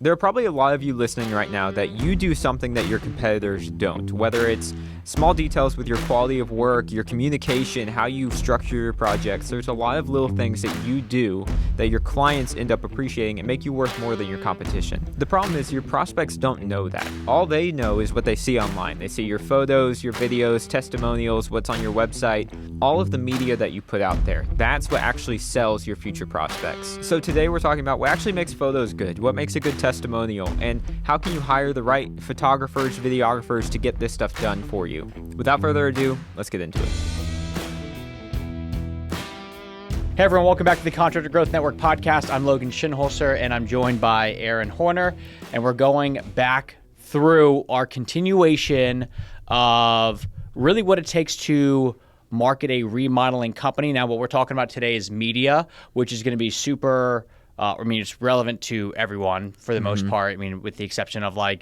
There are probably a lot of you listening right now that you do something that your competitors don't, whether it's small details with your quality of work, your communication, how you structure your projects. There's a lot of little things that you do that your clients end up appreciating and make you worth more than your competition. The problem is your prospects don't know that. All they know is what they see online. They see your photos, your videos, testimonials, what's on your website, all of the media that you put out there. That's what actually sells your future prospects. So today we're talking about what actually makes photos good, what makes a good testimonial, and how can you hire the right photographers, videographers to get this stuff done for you. Without further ado, let's get into it. Hey everyone, welcome back to the Contractor Growth Network podcast. I'm Logan Shinholzer and I'm joined by Aaron Horner, and we're going back through our continuation of really what it takes to market a remodeling company. Now, what we're talking about today is media, which is going to be super it's relevant to everyone for the most part. I mean, with the exception of I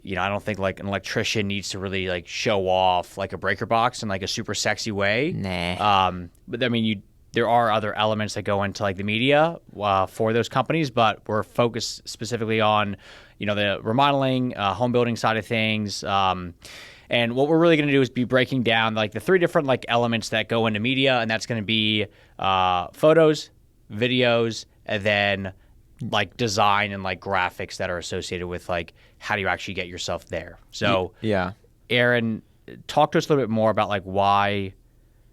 don't think an electrician needs to really show off a breaker box in a super sexy way. Nah. But I mean, there are other elements that go into the media for those companies, but we're focused specifically on, the remodeling, home building side of things. And what we're really going to do is be breaking down the three different elements that go into media, and that's going to be photos, videos, and then design and graphics that are associated with how do you actually get yourself there. So yeah, Aaron, talk to us a little bit more about why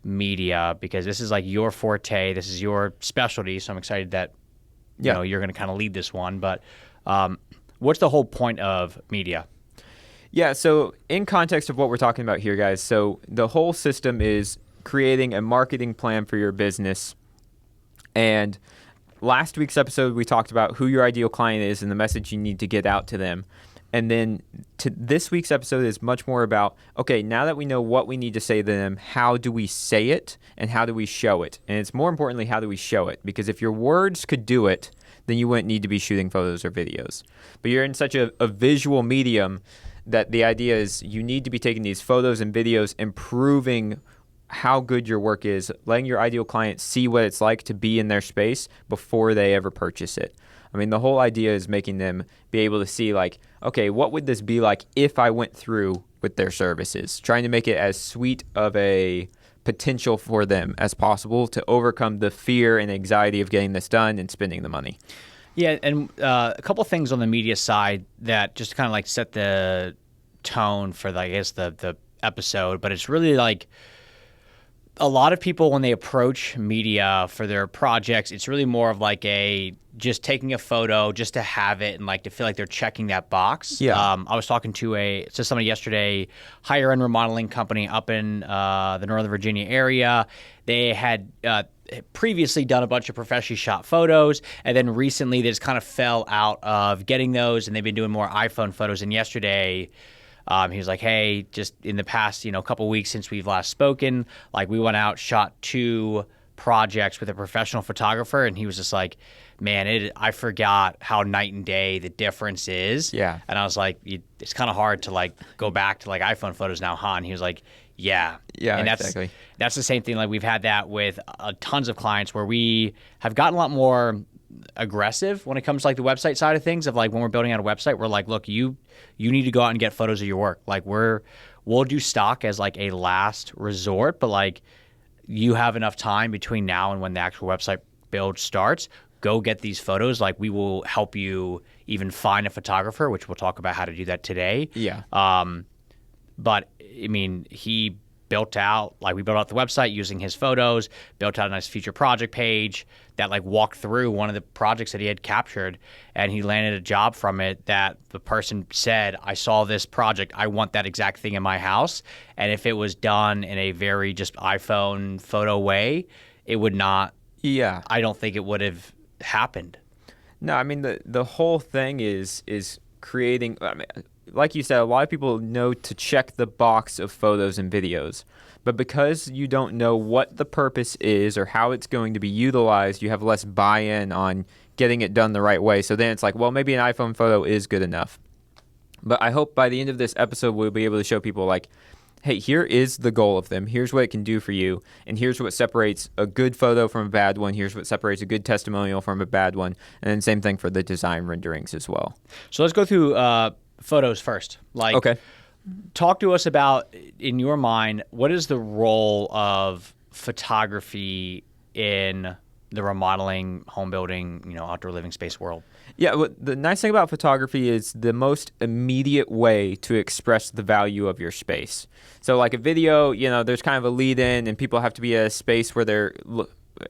media, because this is your forte, this is your specialty. So I'm excited that you're going to kind of lead this one. But what's the whole point of media? Yeah, so in context of what we're talking about here, guys, so the whole system is creating a marketing plan for your business. And last week's episode, we talked about who your ideal client is and the message you need to get out to them. And then this week's episode is much more about, okay, now that we know what we need to say to them, how do we say it and how do we show it? And it's more importantly, how do we show it? Because if your words could do it, then you wouldn't need to be shooting photos or videos. But you're in such a visual medium that the idea is you need to be taking these photos and videos, improving how good your work is, letting your ideal client see what it's like to be in their space before they ever purchase it. I mean, the whole idea is making them be able to see okay, what would this be like if I went through with their services? Trying to make it as sweet of a potential for them as possible to overcome the fear and anxiety of getting this done and spending the money. Yeah, and a couple things on the media side that just kind of set the tone for the episode, but it's really a lot of people, when they approach media for their projects, it's really more of just taking a photo just to have it and to feel like they're checking that box. Yeah. I was talking to somebody yesterday, higher end remodeling company up in the Northern Virginia area. They had previously done a bunch of professionally shot photos, and then recently they just kind of fell out of getting those, and they've been doing more iPhone photos. And yesterday, he was like, hey, just in the past, couple weeks since we've last spoken, we went out, shot 2 projects with a professional photographer, and he was just like, man, I forgot how night and day the difference is. Yeah. And I was like, it's kind of hard to go back to iPhone photos now, huh? And he was like, yeah. Yeah, and exactly. That's the same thing. We've had that with tons of clients where we have gotten a lot more aggressive when it comes to the website side of things, of when we're building out a website, we're look, you need to go out and get photos of your work. We'll do stock as a last resort, but you have enough time between now and when the actual website build starts. Go get these photos. We will help you even find a photographer, which we'll talk about how to do that today. Yeah. But I mean, he built out, we built out the website using his photos, built out a nice feature project page that walked through one of the projects that he had captured, and he landed a job from it that the person said, I saw this project, I want that exact thing in my house. And if it was done in a very just iPhone photo way, it would not, I don't think it would have happened. No, I mean, the whole thing is creating, like you said, a lot of people know to check the box of photos and videos, but because you don't know what the purpose is or how it's going to be utilized, you have less buy-in on getting it done the right way. So then it's well, maybe an iPhone photo is good enough. But I hope by the end of this episode, we'll be able to show people hey, here is the goal of them. Here's what it can do for you. And here's what separates a good photo from a bad one. Here's what separates a good testimonial from a bad one. And then same thing for the design renderings as well. So let's go through photos first. Okay. Talk to us about, in your mind, what is the role of photography in the remodeling, home building, outdoor living space world? Yeah, well, the nice thing about photography is the most immediate way to express the value of your space. So like a video, there's kind of a lead in and people have to be at a space where they're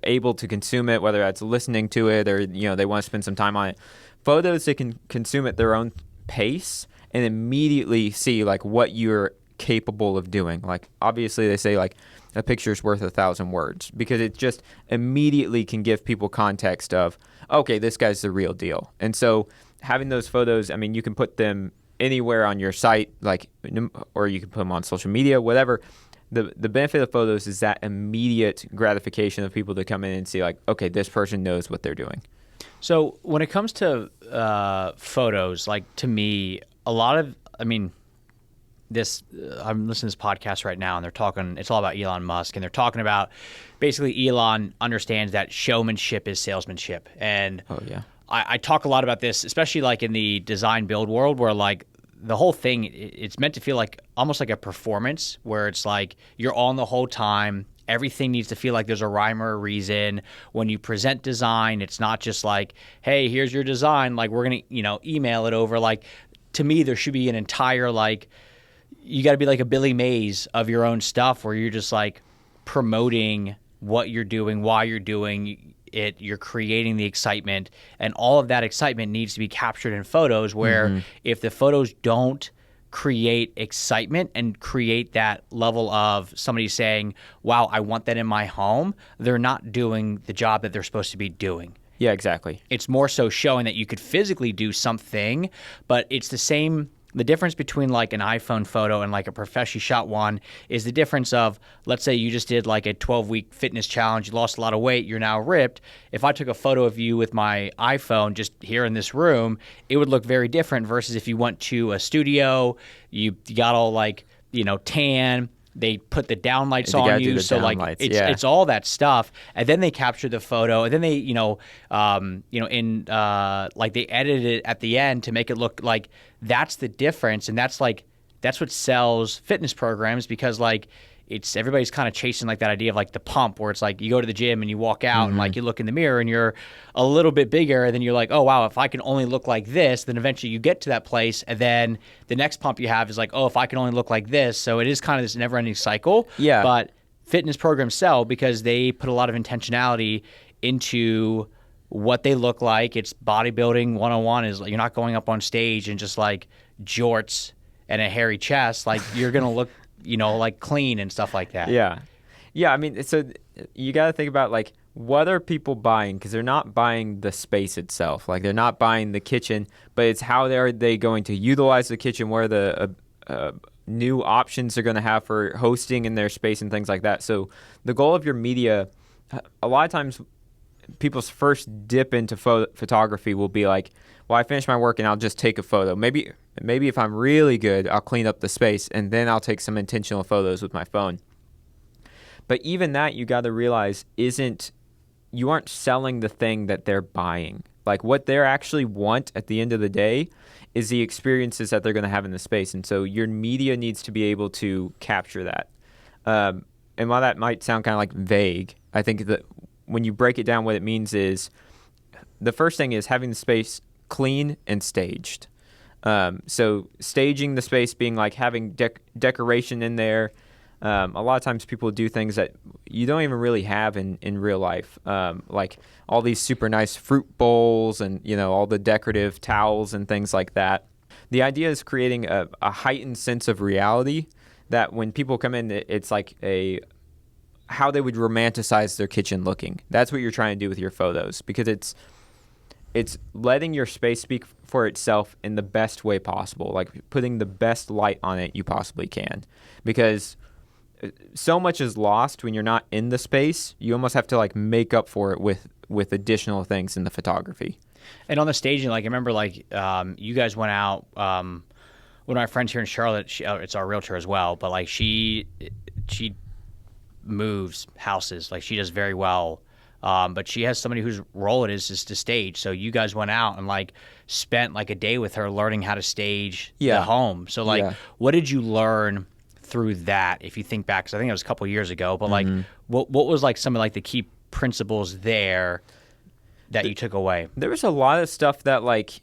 able to consume it, whether that's listening to it or, they want to spend some time on it. Photos, they can consume at their own pace and immediately see like what you're capable of doing. Like obviously they say like a picture's worth 1,000 words because it just immediately can give people context of, okay, this guy's the real deal. And so having those photos, I mean, you can put them anywhere on your site, or you can put them on social media, whatever. The benefit of photos is that immediate gratification of people to come in and see like, okay, this person knows what they're doing. So when it comes to photos, like to me, I'm listening to this podcast right now and they're talking, it's all about Elon Musk and they're talking about basically Elon understands that showmanship is salesmanship. And I talk a lot about this, especially like in the design build world where like the whole thing, it's meant to feel like almost like a performance where it's like you're on the whole time. Everything needs to feel like there's a rhyme or a reason. When you present design, it's not just like, hey, here's your design. Like we're going to, email it over. Like to me, there should be an entire like, you got to be like a Billy Mays of your own stuff where you're just like promoting what you're doing, why you're doing it, you're creating the excitement, and all of that excitement needs to be captured in photos where if the photos don't create excitement and create that level of somebody saying, wow, I want that in my home, they're not doing the job that they're supposed to be doing. Yeah, exactly. It's more so showing that you could physically do something, but it's the same. The difference between like an iPhone photo and like a professionally shot one is the difference of, let's say you just did like a 12-week fitness challenge, you lost a lot of weight, you're now ripped. If I took a photo of you with my iPhone just here in this room, it would look very different versus if you went to a studio, you got all like, tan, they put the downlights on you, so like it's all that stuff, and then they capture the photo, and then they like they edited it at the end to make it look like that's the difference, and that's what sells fitness programs because like everybody's kind of chasing like that idea of like the pump where it's like you go to the gym and you walk out and like you look in the mirror and you're a little bit bigger and then you're like, oh wow, if I can only look like this, then eventually you get to that place and then the next pump you have is like, oh, if I can only look like this. So it is kind of this never-ending cycle. Yeah. But fitness programs sell because they put a lot of intentionality into what they look like. It's bodybuilding 101 is you're not going up on stage and just like jorts and a hairy chest. Like you're going to look like clean and stuff like that. Yeah. I mean, so you got to think about like, what are people buying? Because they're not buying the space itself. Like they're not buying the kitchen, but it's how are they going to utilize the kitchen, where the new options they're going to have for hosting in their space and things like that. So the goal of your media, a lot of times people's first dip into photography will be like, well, I finish my work and I'll just take a photo. Maybe if I'm really good, I'll clean up the space and then I'll take some intentional photos with my phone. But even that, you got to realize you aren't selling the thing that they're buying. Like what they actually want at the end of the day is the experiences that they're going to have in the space. And so your media needs to be able to capture that. And while that might sound kind of like vague, I think that when you break it down, what it means is the first thing is having the space clean and staged. So staging the space being like having decoration in there. A lot of times people do things that you don't even really have in real life, like all these super nice fruit bowls and all the decorative towels and things like that. The idea is creating a heightened sense of reality that when people come in, it's like how they would romanticize their kitchen looking. That's what you're trying to do with your photos, because it's letting your space speak for itself in the best way possible, like putting the best light on it you possibly can, because so much is lost when you're not in the space. You almost have to like make up for it with additional things in the photography. And on the staging, like I remember, like you guys went out. one of my friends here in Charlotte, it's our realtor as well, but like she moves houses. Like she does very well. But she has somebody whose role it is to stage. So you guys went out and like spent like a day with her learning how to stage the home. So like, what did you learn through that? If you think back, because I think it was a couple years ago, but like, what was like some of like the key principles there that you took away? There was a lot of stuff that like,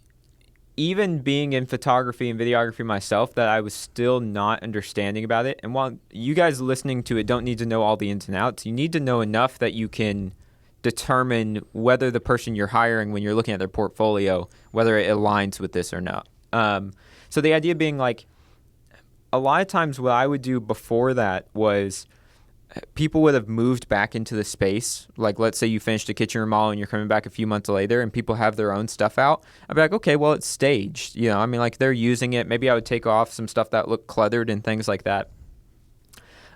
even being in photography and videography myself, that I was still not understanding about it. And while you guys listening to it don't need to know all the ins and outs, you need to know enough that you can determine whether the person you're hiring when you're looking at their portfolio, whether it aligns with this or not. So the idea being like, a lot of times what I would do before that was people would have moved back into the space. Like, let's say you finished a kitchen remodel and you're coming back a few months later and people have their own stuff out. I'd be like, okay, well, it's staged. You know, I mean, like they're using it. Maybe I would take off some stuff that looked cluttered and things like that.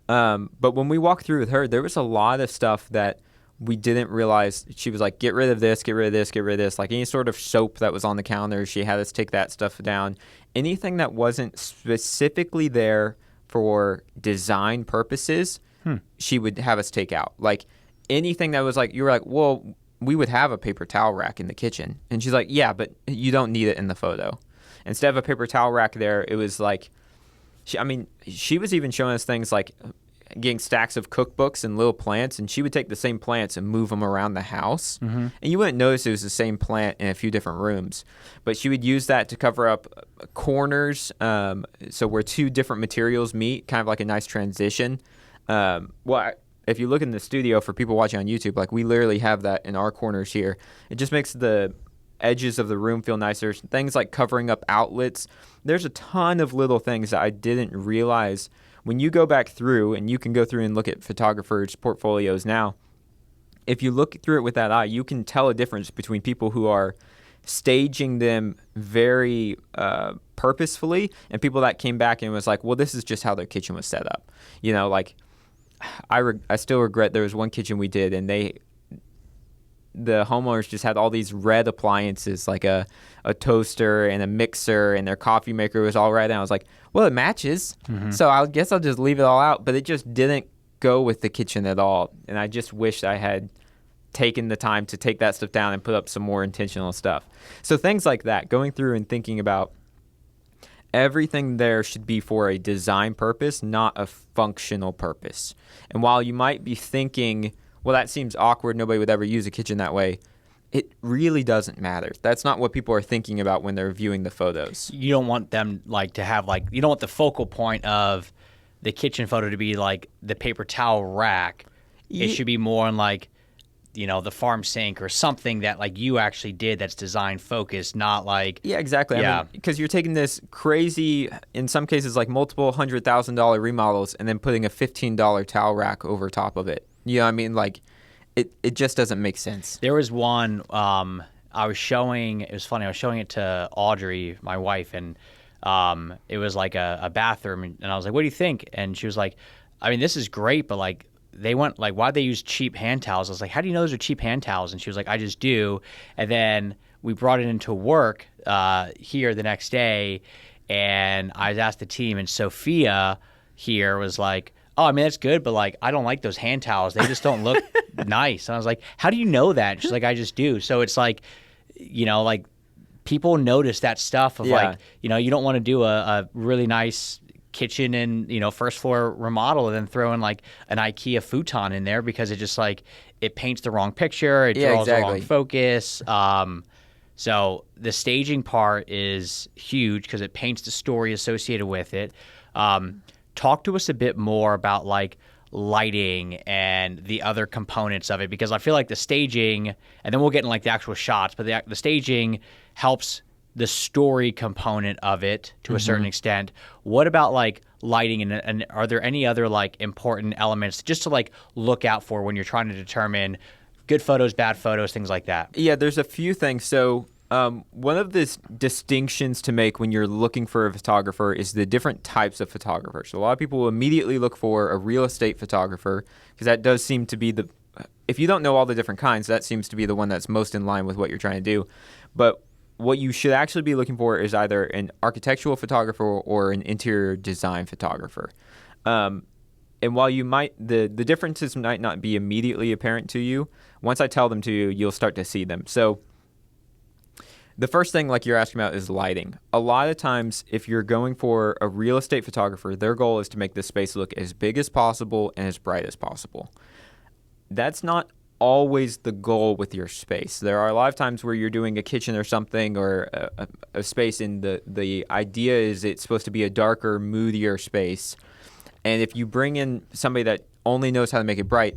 But when we walked through with her, there was a lot of stuff that we didn't realize. She was like, get rid of this, get rid of this, get rid of this. Like any sort of soap that was on the counter, she had us take that stuff down. Anything that wasn't specifically there for design purposes, she would have us take out. Like anything that was like, you were like, well, we would have a paper towel rack in the kitchen. And she's like, yeah, but you don't need it in the photo. Instead of a paper towel rack there, it was like, she was even showing us things like getting stacks of cookbooks and little plants, and she would take the same plants and move them around the house. And you wouldn't notice it was the same plant in a few different rooms, but she would use that to cover up corners, so where two different materials meet, kind of like a nice transition. If you look in the studio for people watching on YouTube, like we literally have that in our corners here. It just makes the edges of the room feel nicer. Things like covering up outlets. There's a ton of little things that I didn't realize. When you go back through, and you can go through and look at photographers' portfolios now, if you look through it with that eye, you can tell a difference between people who are staging them very purposefully and people that came back and was like, well, this is just how their kitchen was set up. You know, like I still regret there was one kitchen we did, and the homeowners just had all these red appliances, like a toaster and a mixer, and their coffee maker was all red. And I was like, well, it matches. So I guess I'll just leave it all out. But it just didn't go with the kitchen at all. And I just wish I had taken the time to take that stuff down and put up some more intentional stuff. So things like that, going through and thinking about everything there should be for a design purpose, not a functional purpose. And while you might be thinking, well, that seems awkward, nobody would ever use a kitchen that way, it really doesn't matter. That's not what people are thinking about when they're viewing the photos. You don't want them like to have like, you don't want the focal point of the kitchen photo to be like the paper towel rack. It should be more on like, you know, the farm sink or something that like you actually did that's design focused, not like. Yeah, exactly. Yeah. I mean, because you're taking this crazy, in some cases like multiple $100,000 remodels, and then putting a $15 towel rack over top of it. You know what I mean? Like, it just doesn't make sense. There was one I was showing, it was funny, I was showing it to Audrey, my wife, and it was like a bathroom, and I was like, what do you think? And she was like, I mean, this is great, but like, they went like, why'd they use cheap hand towels? I was like, how do you know those are cheap hand towels? And she was like, I just do. And then we brought it into work here the next day, and I asked the team, and Sophia here was like, oh, I mean, that's good, but like, I don't like those hand towels. They just don't look nice. And I was like, how do you know that? And she's like, I just do. So it's like, you know, like people notice that stuff of like, you know, you don't want to do a really nice kitchen and, you know, first floor remodel and then throw in like an IKEA futon in there, because it just like, it paints the wrong picture. It draws the wrong focus. So the staging part is huge because it paints the story associated with it. Talk to us a bit more about like lighting and the other components of it, because I feel like the staging, and then we'll get in like the actual shots, but the staging helps the story component of it to a certain extent. What about like lighting, and are there any other like important elements just to like look out for when you're trying to determine good photos, bad photos, things like that? Yeah, there's a few things. So one of the distinctions to make when you're looking for a photographer is the different types of photographers. So a lot of people will immediately look for a real estate photographer, because that does seem to be if you don't know all the different kinds, that seems to be the one that's most in line with what you're trying to do. But what you should actually be looking for is either an architectural photographer or an interior design photographer. And while you might, the differences might not be immediately apparent to you, once I tell them to you, you'll start to see them. So the first thing, like you're asking about, is lighting. A lot of times, if you're going for a real estate photographer, their goal is to make the space look as big as possible and as bright as possible. That's not always the goal with your space. There are a lot of times where you're doing a kitchen or something, or a space, and the idea is it's supposed to be a darker, moodier space. And if you bring in somebody that only knows how to make it bright,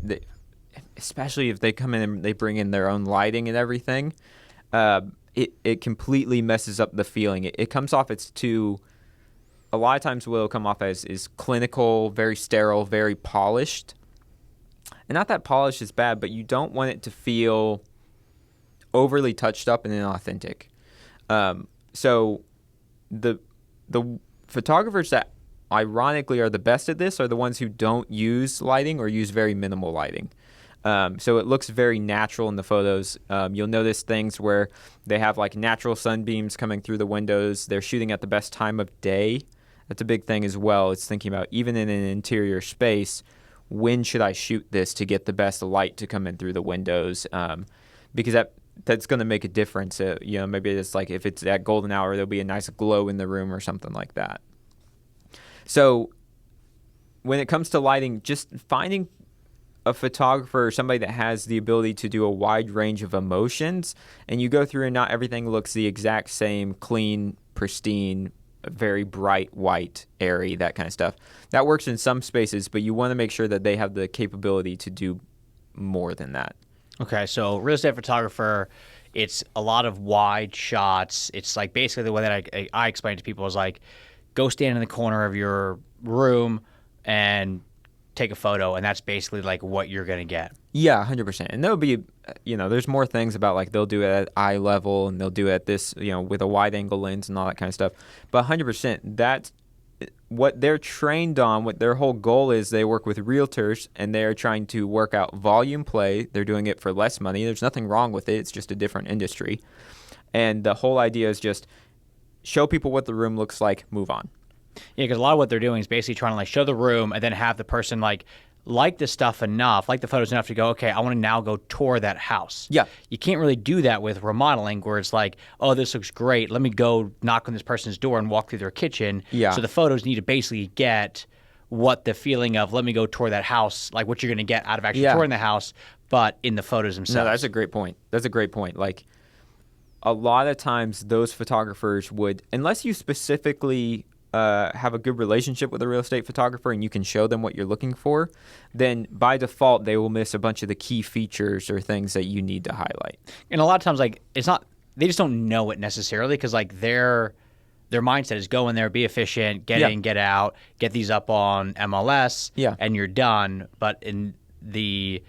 especially if they come in and they bring in their own lighting and everything, it completely messes up the feeling. It comes off a lot of times what it'll come off as is clinical, very sterile, very polished. And not that polish is bad, but you don't want it to feel overly touched up and inauthentic. So the photographers that ironically are the best at this are the ones who don't use lighting or use very minimal lighting. So it looks very natural in the photos. You'll notice things where they have like natural sunbeams coming through the windows. They're shooting at the best time of day. That's a big thing as well. It's thinking about, even in an interior space, when should I shoot this to get the best light to come in through the windows? Because that's going to make a difference. Maybe it's like if it's that golden hour, there'll be a nice glow in the room or something like that. So when it comes to lighting, just finding a photographer or somebody that has the ability to do a wide range of emotions, and you go through and not everything looks the exact same, clean, pristine, very bright, white, airy, that kind of stuff. That works in some spaces, but you want to make sure that they have the capability to do more than that. Okay, so real estate photographer, it's a lot of wide shots. It's like basically the way that I explain it to people is like, go stand in the corner of your room and take a photo, and that's basically like what you're going to get. Yeah, 100%. And there'll be, there's more things about like they'll do it at eye level and they'll do it at this, with a wide angle lens and all that kind of stuff. But 100%, that's what they're trained on. What their whole goal is, they work with realtors and they're trying to work out volume play. They're doing it for less money. There's nothing wrong with it. It's just a different industry. And the whole idea is just show people what the room looks like, move on. Yeah, because a lot of what they're doing is basically trying to like show the room and then have the person like the stuff enough, like the photos enough to go, okay, I want to now go tour that house. Yeah. You can't really do that with remodeling where it's like, oh, this looks great. Let me go knock on this person's door and walk through their kitchen. Yeah. So the photos need to basically get what the feeling of, let me go tour that house, like what you're going to get out of actually touring the house, but in the photos themselves. No, that's a great point. Like, a lot of times those photographers would, unless you specifically have a good relationship with a real estate photographer and you can show them what you're looking for, then by default they will miss a bunch of the key features or things that you need to highlight. And a lot of times, like, it's not, they just don't know it necessarily because like their mindset is go in there, be efficient, get in, get out, get these up on MLS, and you're done. But in the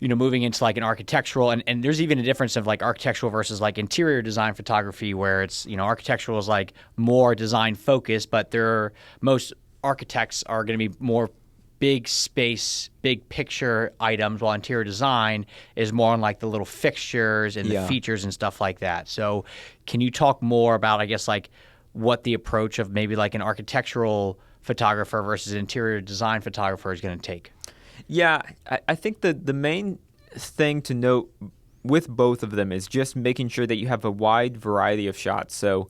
moving into like an architectural, and there's even a difference of like architectural versus like interior design photography where it's, architectural is like more design focused, but most architects are going to be more big space, big picture items, while interior design is more on like the little fixtures and the features and stuff like that. So can you talk more about, I guess, like what the approach of maybe like an architectural photographer versus an interior design photographer is going to take? Yeah, I think the main thing to note with both of them is just making sure that you have a wide variety of shots. So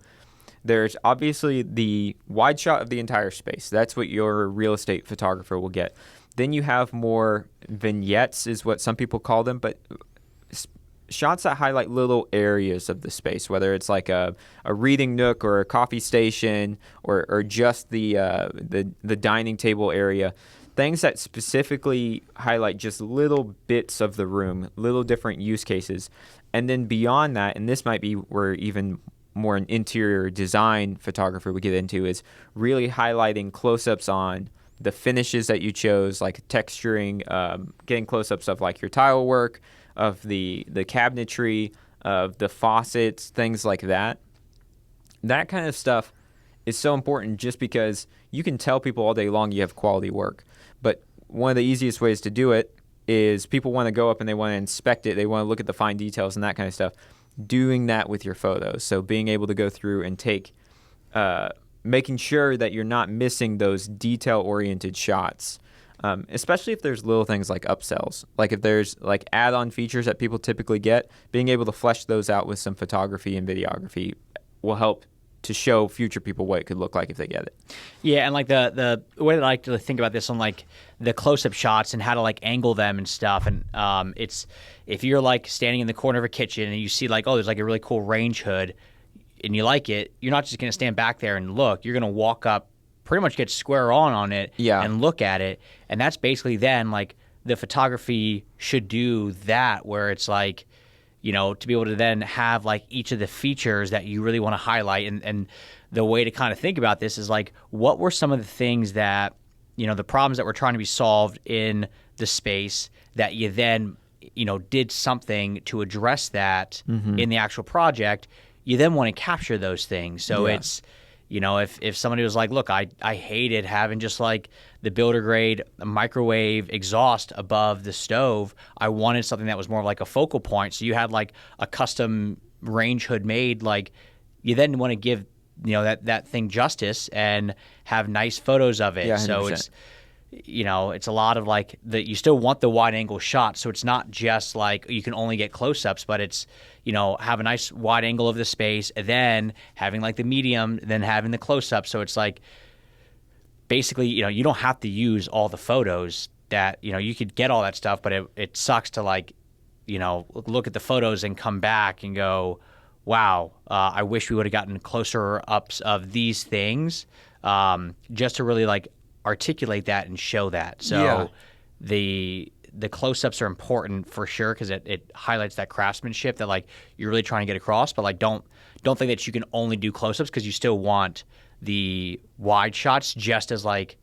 there's obviously the wide shot of the entire space. That's what your real estate photographer will get. Then you have more vignettes is what some people call them, but shots that highlight little areas of the space, whether it's like a reading nook or a coffee station or just the dining table area. Things that specifically highlight just little bits of the room, little different use cases. And then beyond that, and this might be where even more an interior design photographer would get into, is really highlighting close-ups on the finishes that you chose, like texturing, getting close-ups of like your tile work, of the cabinetry, of the faucets, things like that. That kind of stuff is so important just because you can tell people all day long you have quality work. But one of the easiest ways to do it is people want to go up and they want to inspect it. They want to look at the fine details and that kind of stuff. doing that with your photos. So being able to go through and take, making sure that you're not missing those detail-oriented shots, especially if there's little things like upsells. Like if there's like add-on features that people typically get, being able to flesh those out with some photography and videography will help to show future people what it could look like if they get it. Yeah, and like the way that I like to think about this on like the close-up shots and how to like angle them and stuff. And it's if you're like standing in the corner of a kitchen and you see like, oh, there's like a really cool range hood and you like it, you're not just going to stand back there and look. You're going to walk up, pretty much get square on it and look at it. And that's basically then like the photography should do that, where it's like, you know, to be able to then have like each of the features that you really want to highlight. And the way to kind of think about this is like, what were some of the things that, you know, the problems that were trying to be solved in the space that you then, you know, did something to address that in the actual project. You then want to capture those things. So it's, you know, if somebody was like, look, I hated having just like the builder grade microwave exhaust above the stove. I wanted something that was more like a focal point. So you had like a custom range hood made. Like you then want to give, you know, that thing justice and have nice photos of it. Yeah, so it's, you know, it's a lot of like you still want the wide angle shot. So it's not just like you can only get close ups, but it's, you know, have a nice wide angle of the space and then having like the medium, then having the close up. So it's like basically, you know, you don't have to use all the photos that, you know, you could get all that stuff, but it sucks to like, you know, look at the photos and come back and go, wow, I wish we would have gotten closer ups of these things just to really like articulate that and show that. So the close-ups are important for sure because it highlights that craftsmanship that like you're really trying to get across. But like don't think that you can only do close-ups because you still want the wide shots just as like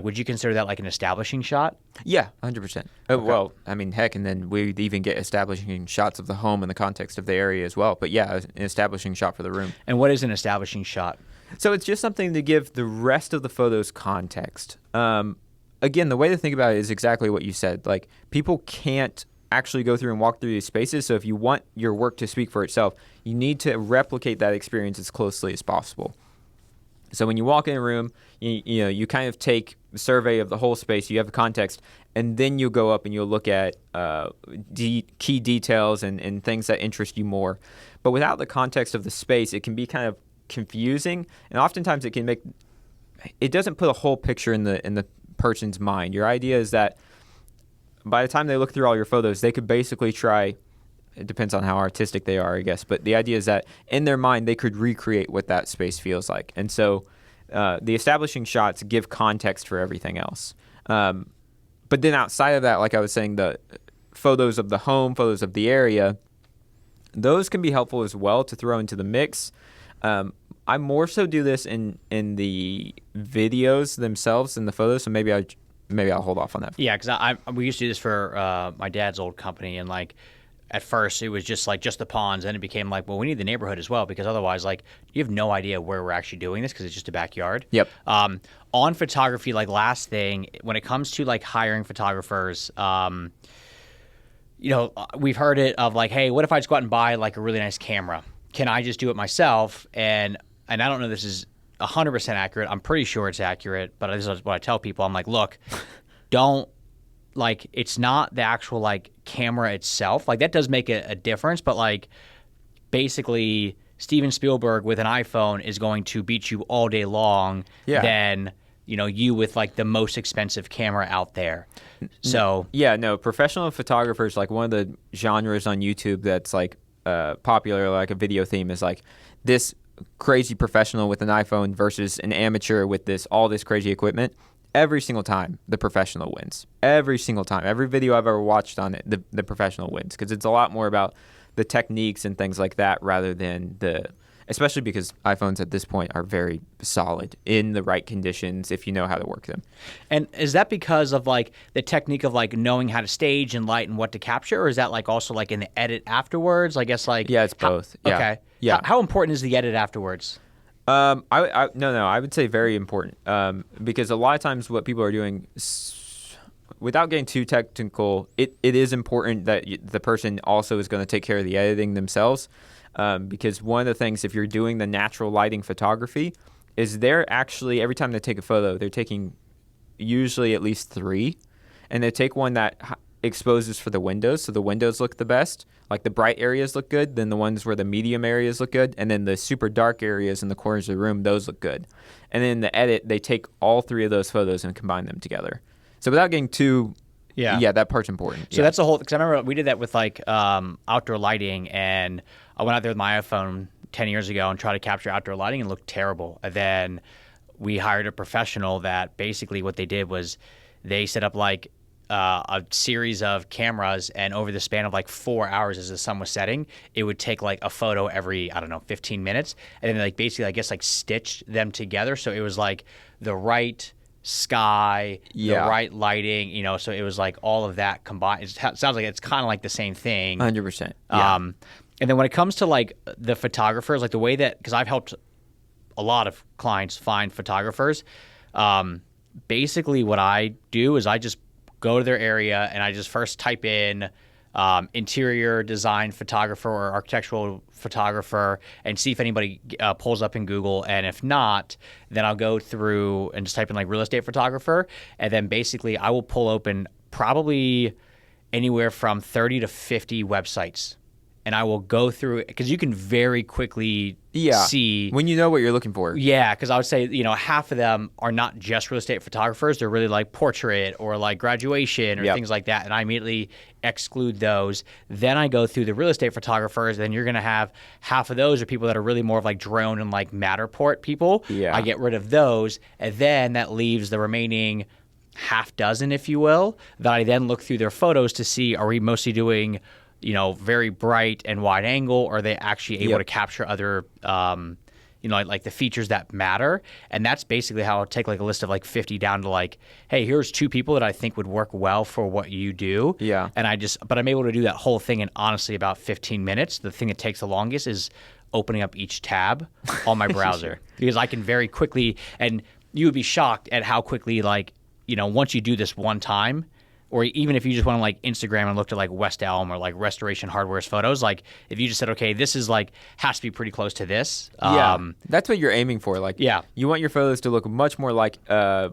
would you consider that like an establishing shot? Yeah, 100%. Okay. Well, I mean, heck, and then we even get establishing shots of the home in the context of the area as well. But yeah, an establishing shot for the room. And what is an establishing shot? So it's just something to give the rest of the photos context. Again, the way to think about it is exactly what you said. Like, people can't actually go through and walk through these spaces, so if you want your work to speak for itself, you need to replicate that experience as closely as possible. So when you walk in a room, you know, you kind of take a survey of the whole space, you have the context, and then you'll go up and you'll look at key details and things that interest you more. But without the context of the space, it can be kind of confusing, and oftentimes it doesn't put a whole picture in the person's mind. Your idea is that by the time they look through all your photos, they could basically try, it depends on how artistic they are, I guess, but the idea is that in their mind they could recreate what that space feels like. And so the establishing shots give context for everything else. But then outside of that, like I was saying, the photos of the home, photos of the area, those can be helpful as well to throw into the mix. I more so do this in the videos themselves than the photos, so maybe I'll hold off on that. Yeah, because we used to do this for my dad's old company, and like at first it was just the ponds, and it became like, well, we need the neighborhood as well, because otherwise like you have no idea where we're actually doing this because it's just a backyard. Yep. On photography, like last thing, when it comes to like hiring photographers, you know, we've heard it of like, hey, what if I just go out and buy like a really nice camera? Can I just do it myself? And I don't know if this is 100% accurate. I'm pretty sure it's accurate, but this is what I tell people. I'm like, look, don't, like, it's not the actual, like, camera itself. Like, that does make a difference, but, like, basically Steven Spielberg with an iPhone is going to beat you all day long than, you know, you with, like, the most expensive camera out there. So. Yeah, no, professional photographers, like, one of the genres on YouTube that's, like, popular, like a video theme, is, like, this crazy professional with an iPhone versus an amateur with all this crazy equipment. Every single time, the professional wins. Every single time. Every video I've ever watched on it, the professional wins, because it's a lot more about the techniques and things like that rather than especially because iPhones at this point are very solid in the right conditions if you know how to work them. And is that because of like the technique of like knowing how to stage and light and what to capture, or is that like also like in the edit afterwards? I guess like it's both. Okay. Yeah. How important is the edit afterwards? I would say very important, because a lot of times what people are doing, without getting too technical, it is important that the person also is going to take care of the editing themselves, because one of the things, if you're doing the natural lighting photography, is they're actually, every time they take a photo, they're taking usually at least 3, and they take one that exposes for the windows, so the windows look the best, like the bright areas look good, then the ones where the medium areas look good, and then the super dark areas in the corners of the room, those look good. And then in the edit, they take all 3 of those photos and combine them together. So without getting too, that part's important. So that's the whole, because I remember we did that with like outdoor lighting, and I went out there with my iPhone 10 years ago and tried to capture outdoor lighting and it looked terrible. And then we hired a professional that basically what they did was they set up like a series of cameras, and over the span of like 4 hours as the sun was setting, it would take like a photo every, I don't know, 15 minutes. And then like basically, I guess, like stitched them together. So it was like the right sky, the right lighting, you know, so it was like all of that combined. It sounds like it's kind of like the same thing. 100%. Yeah. And then when it comes to like the photographers, like the way that, because I've helped a lot of clients find photographers, basically what I do is I just go to their area and I just first type in interior design photographer or architectural photographer and see if anybody pulls up in Google. And if not, then I'll go through and just type in like real estate photographer. And then basically I will pull open probably anywhere from 30 to 50 websites. And I will go through it because you can very quickly see when you know what you're looking for. Yeah, because I would say, you know, half of them are not just real estate photographers. They're really like portrait or like graduation or things like that. And I immediately exclude those. Then I go through the real estate photographers. Then you're going to have half of those are people that are really more of like drone and like Matterport people. Yeah. I get rid of those. And then that leaves the remaining half dozen, if you will, that I then look through their photos to see, are we mostly doing, you know, very bright and wide angle, or are they actually able to capture other, you know, like the features that matter? And that's basically how I'll take like a list of like 50 down to like, hey, here's 2 people that I think would work well for what you do. Yeah. And but I'm able to do that whole thing in honestly about 15 minutes. The thing that takes the longest is opening up each tab on my browser because I can very quickly, and you would be shocked at how quickly, like, you know, once you do this one time, or even if you just went on like Instagram and looked at like West Elm or like Restoration Hardware's photos, like if you just said, okay, this is like has to be pretty close to this. That's what you're aiming for. Like, you want your photos to look much more like a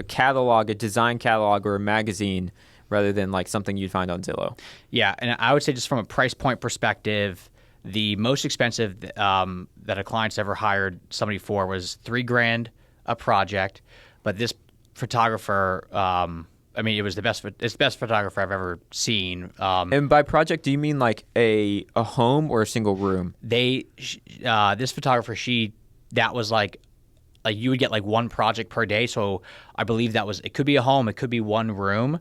catalog, a design catalog or a magazine, rather than like something you'd find on Zillow. Yeah, and I would say just from a price point perspective, the most expensive that a client's ever hired somebody for was $3,000 a project, but this photographer. I mean, it's the best photographer I've ever seen. And by project, do you mean like a home or a single room? This photographer, that was like you would get like one project per day. So I believe it could be a home, it could be one room.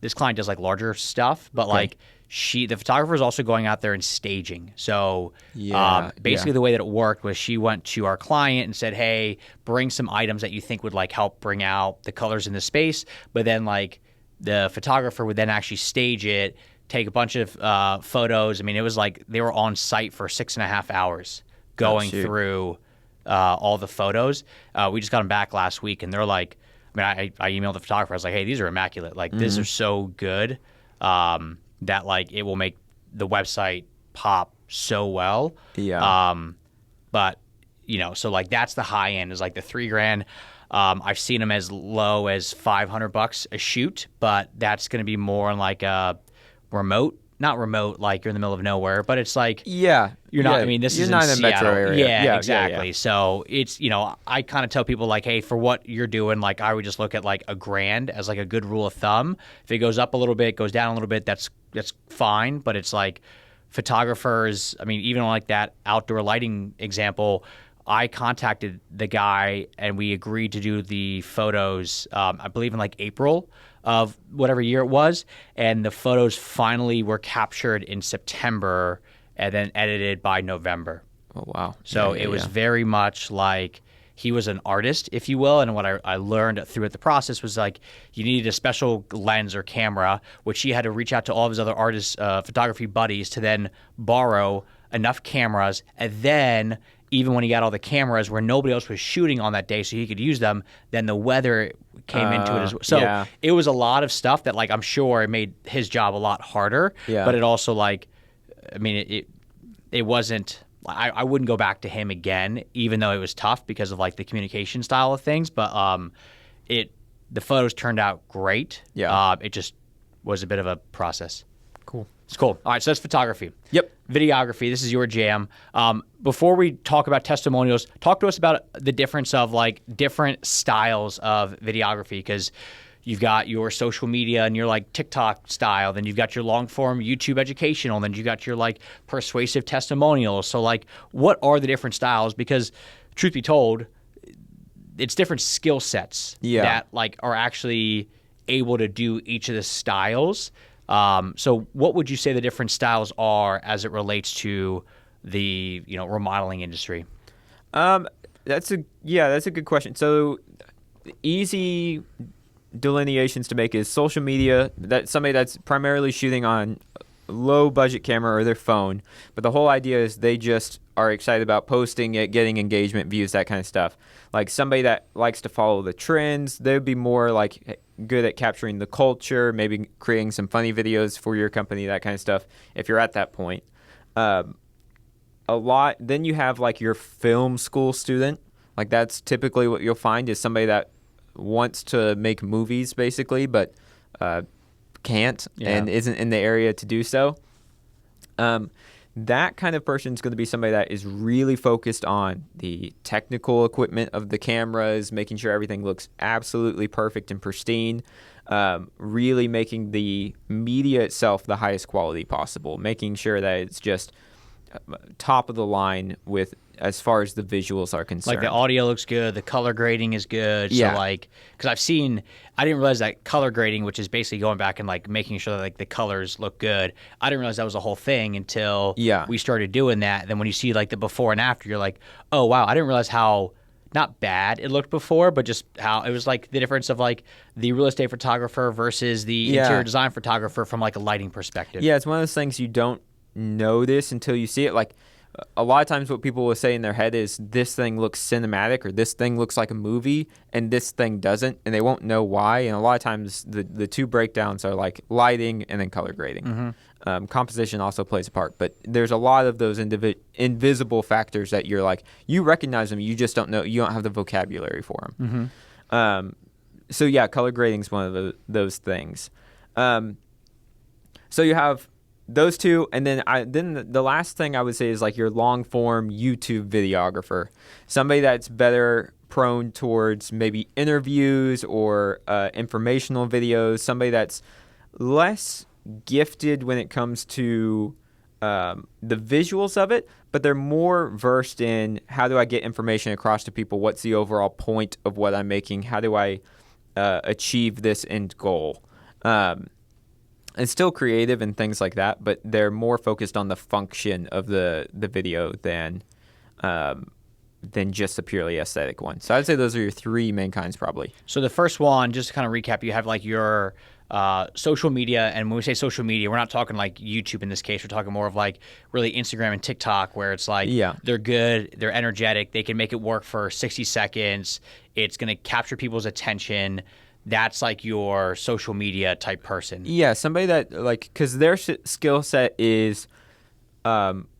This client does like larger stuff, but like the photographer is also going out there and staging. So basically the way that it worked was she went to our client and said, hey, bring some items that you think would like help bring out the colors in the space. But then like the photographer would then actually stage it, take a bunch of photos. I mean, it was like they were on site for 6.5 hours going through all the photos. We just got them back last week and they're like, I mean, I emailed the photographer. I was like, hey, these are immaculate. Like these are so good. That like it will make the website pop so well. Yeah. But you know, so like that's the high end is like the $3,000. I've seen them as low as $500 a shoot, but that's going to be more on like a not remote, like you're in the middle of nowhere, but it's like you're not. I mean, this is not in the metro area. Yeah, exactly. So it's, you know, I kind of tell people like, hey, for what you're doing, like I would just look at like $1,000 as like a good rule of thumb. If it goes up a little bit, goes down a little bit, that's fine. But it's like photographers. I mean, even on like that outdoor lighting example, I contacted the guy and we agreed to do the photos. I believe in like April of whatever year it was, and the photos finally were captured in September and then edited by November. Oh, wow. So it was very much like he was an artist, if you will, and what I learned throughout the process was like you needed a special lens or camera, which he had to reach out to all of his other artist photography buddies to then borrow enough cameras, and then even when he got all the cameras where nobody else was shooting on that day so he could use them, then the weather came into it as well. So it was a lot of stuff that, like, I'm sure it made his job a lot harder. Yeah. But it also, like, I mean, it wasn't. I wouldn't go back to him again, even though it was tough because of, like, the communication style of things. But the photos turned out great. Yeah. It just was a bit of a process. Cool. It's cool. All right, so that's photography. Yep. Videography, this is your jam. Before we talk about testimonials, talk to us about the difference of, like, different styles of videography, because you've got your social media and your, like, TikTok style, then you've got your long form YouTube educational, then you got your, like, persuasive testimonials. So, like, what are the different styles? Because truth be told, it's different skill sets that, like, are actually able to do each of the styles. So what would you say the different styles are as it relates to the, remodeling industry? That's a good question. So easy delineations to make is social media. That's somebody that's primarily shooting on low budget camera or their phone, but the whole idea is they just are excited about posting it, getting engagement, views, that kind of stuff. Like somebody that likes to follow the trends, they'd be more like good at capturing the culture, maybe creating some funny videos for your company, that kind of stuff, if you're at that point. Then you have, like, your film school student. Like, that's typically what you'll find is somebody that wants to make movies, basically, but can't and isn't in the area to do so. That kind of person is going to be somebody that is really focused on the technical equipment of the cameras, making sure everything looks absolutely perfect and pristine, really making the media itself the highest quality possible, making sure that it's just top of the line with as far as the visuals are concerned. Like, the audio looks good, the color grading is good. Yeah. So, like, because I didn't realize that color grading, which is basically going back and, like, making sure that, like, the colors look good. I didn't realize that was a whole thing until we started doing that. Then when you see, like, the before and after, you're like, oh wow, I didn't realize how not bad it looked before, but just how it was, like, the difference of, like, the real estate photographer versus the interior design photographer from, like, a lighting perspective. Yeah, it's one of those things you don't notice until you see it. Like, a lot of times what people will say in their head is this thing looks cinematic or this thing looks like a movie and this thing doesn't, and they won't know why. And a lot of times the two breakdowns are, like, lighting and then color grading. Mm-hmm. Composition also plays a part, but there's a lot of those invisible factors that you're like, you recognize them, you just don't know, you don't have the vocabulary for them. Mm-hmm. So yeah, color grading is one of those things. So you have those two, and then the last thing I would say is, like, your long form YouTube videographer, somebody that's better prone towards maybe interviews or informational videos, somebody that's less gifted when it comes to the visuals of it, but they're more versed in how do I get information across to people, what's the overall point of what I'm making, how do I achieve this end goal. And still creative and things like that, but they're more focused on the function of the video than just a purely aesthetic one. So I'd say those are your three main kinds, probably. So the first one, just to kind of recap, you have, like, your social media, and when we say social media, we're not talking, like, YouTube in this case. We're talking more of, like, really Instagram and TikTok, where it's like they're good, they're energetic, they can make it work for 60 seconds. It's going to capture people's attention. That's, like, your social media type person. Yeah, somebody that, like, because their skill set is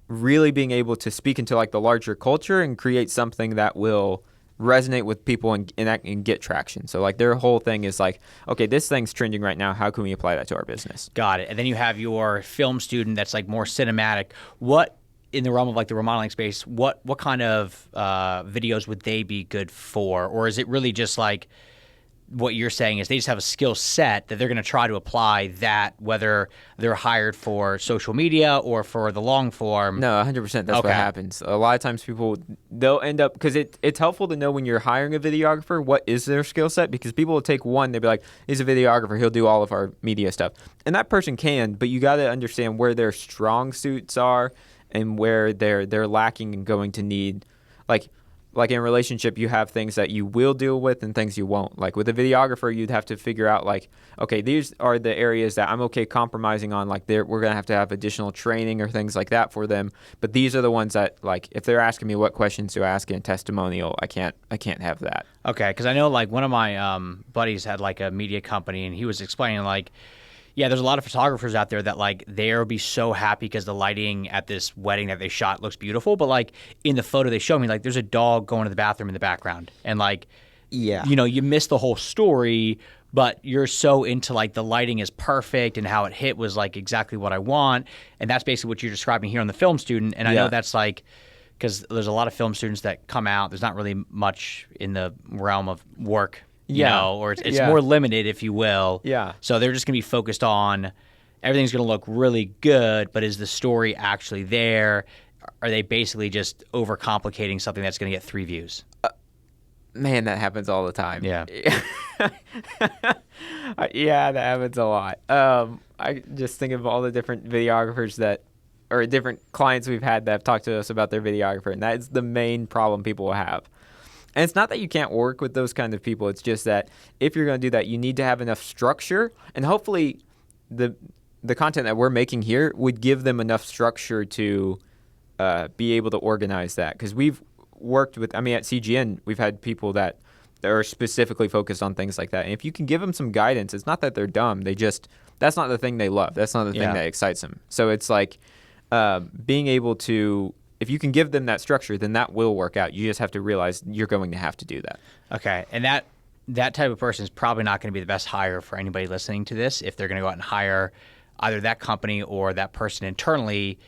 really being able to speak into, like, the larger culture and create something that will resonate with people and get traction. So, like, their whole thing is like, okay, this thing's trending right now. How can we apply that to our business? Got it. And then you have your film student that's, like, more cinematic. What, in the realm of, like, the remodeling space, what kind of videos would they be good for? Or is it really just, like, what you're saying is they just have a skill set that they're going to try to apply that, whether they're hired for social media or for the long form? No, 100%. That's what happens. A lot of times they'll end up, because it's helpful to know when you're hiring a videographer, what is their skill set, because people will take one, they'll be like, he's a videographer, he'll do all of our media stuff. And that person can, but you got to understand where their strong suits are and where they're lacking and going to need, like, like in a relationship, you have things that you will deal with and things you won't. Like with a videographer, you'd have to figure out like, okay, these are the areas that I'm okay compromising on. Like we're going to have additional training or things like that for them. But these are the ones that, like, if they're asking me what questions to ask in a testimonial, I can't have that. Okay, because I know like one of my buddies had like a media company, and he was explaining like, yeah, there's a lot of photographers out there that like they'll be so happy because the lighting at this wedding that they shot looks beautiful, but like in the photo they show me, like there's a dog going to the bathroom in the background, and like, Yeah. you know, you miss the whole story, but you're so into like the lighting is perfect and how it hit was like exactly what I want, and that's basically what you're describing here on the film student. And I know that's like, because there's a lot of film students that come out, there's not really much in the realm of work. You know, or it's more limited, if you will. Yeah. So they're just going to be focused on everything's going to look really good, but is the story actually there? Are they basically just overcomplicating something that's going to get 3 views? Man, that happens all the time. Yeah. Yeah, that happens a lot. I just think of all the different videographers or different clients we've had that have talked to us about their videographer, and that is the main problem people will have. And it's not that you can't work with those kinds of people. It's just that if you're going to do that, you need to have enough structure. And hopefully the content that we're making here would give them enough structure to be able to organize that. Because we've worked with, at CGN, we've had people that are specifically focused on things like that. And if you can give them some guidance, it's not that they're dumb. That's not the thing they love. That's not the thing that excites them. So it's like being able to, if you can give them that structure, then that will work out. You just have to realize you're going to have to do that. Okay. And that type of person is probably not going to be the best hire for anybody listening to this if they're going to go out and hire either that company or that person internally,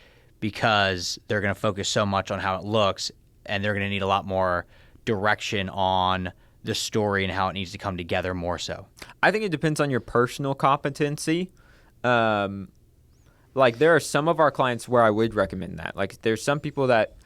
because they're going to focus so much on how it looks, and they're going to need a lot more direction on the story and how it needs to come together more so. I think it depends on your personal competency. Like there are some of our clients where I would recommend that. Like there's some people that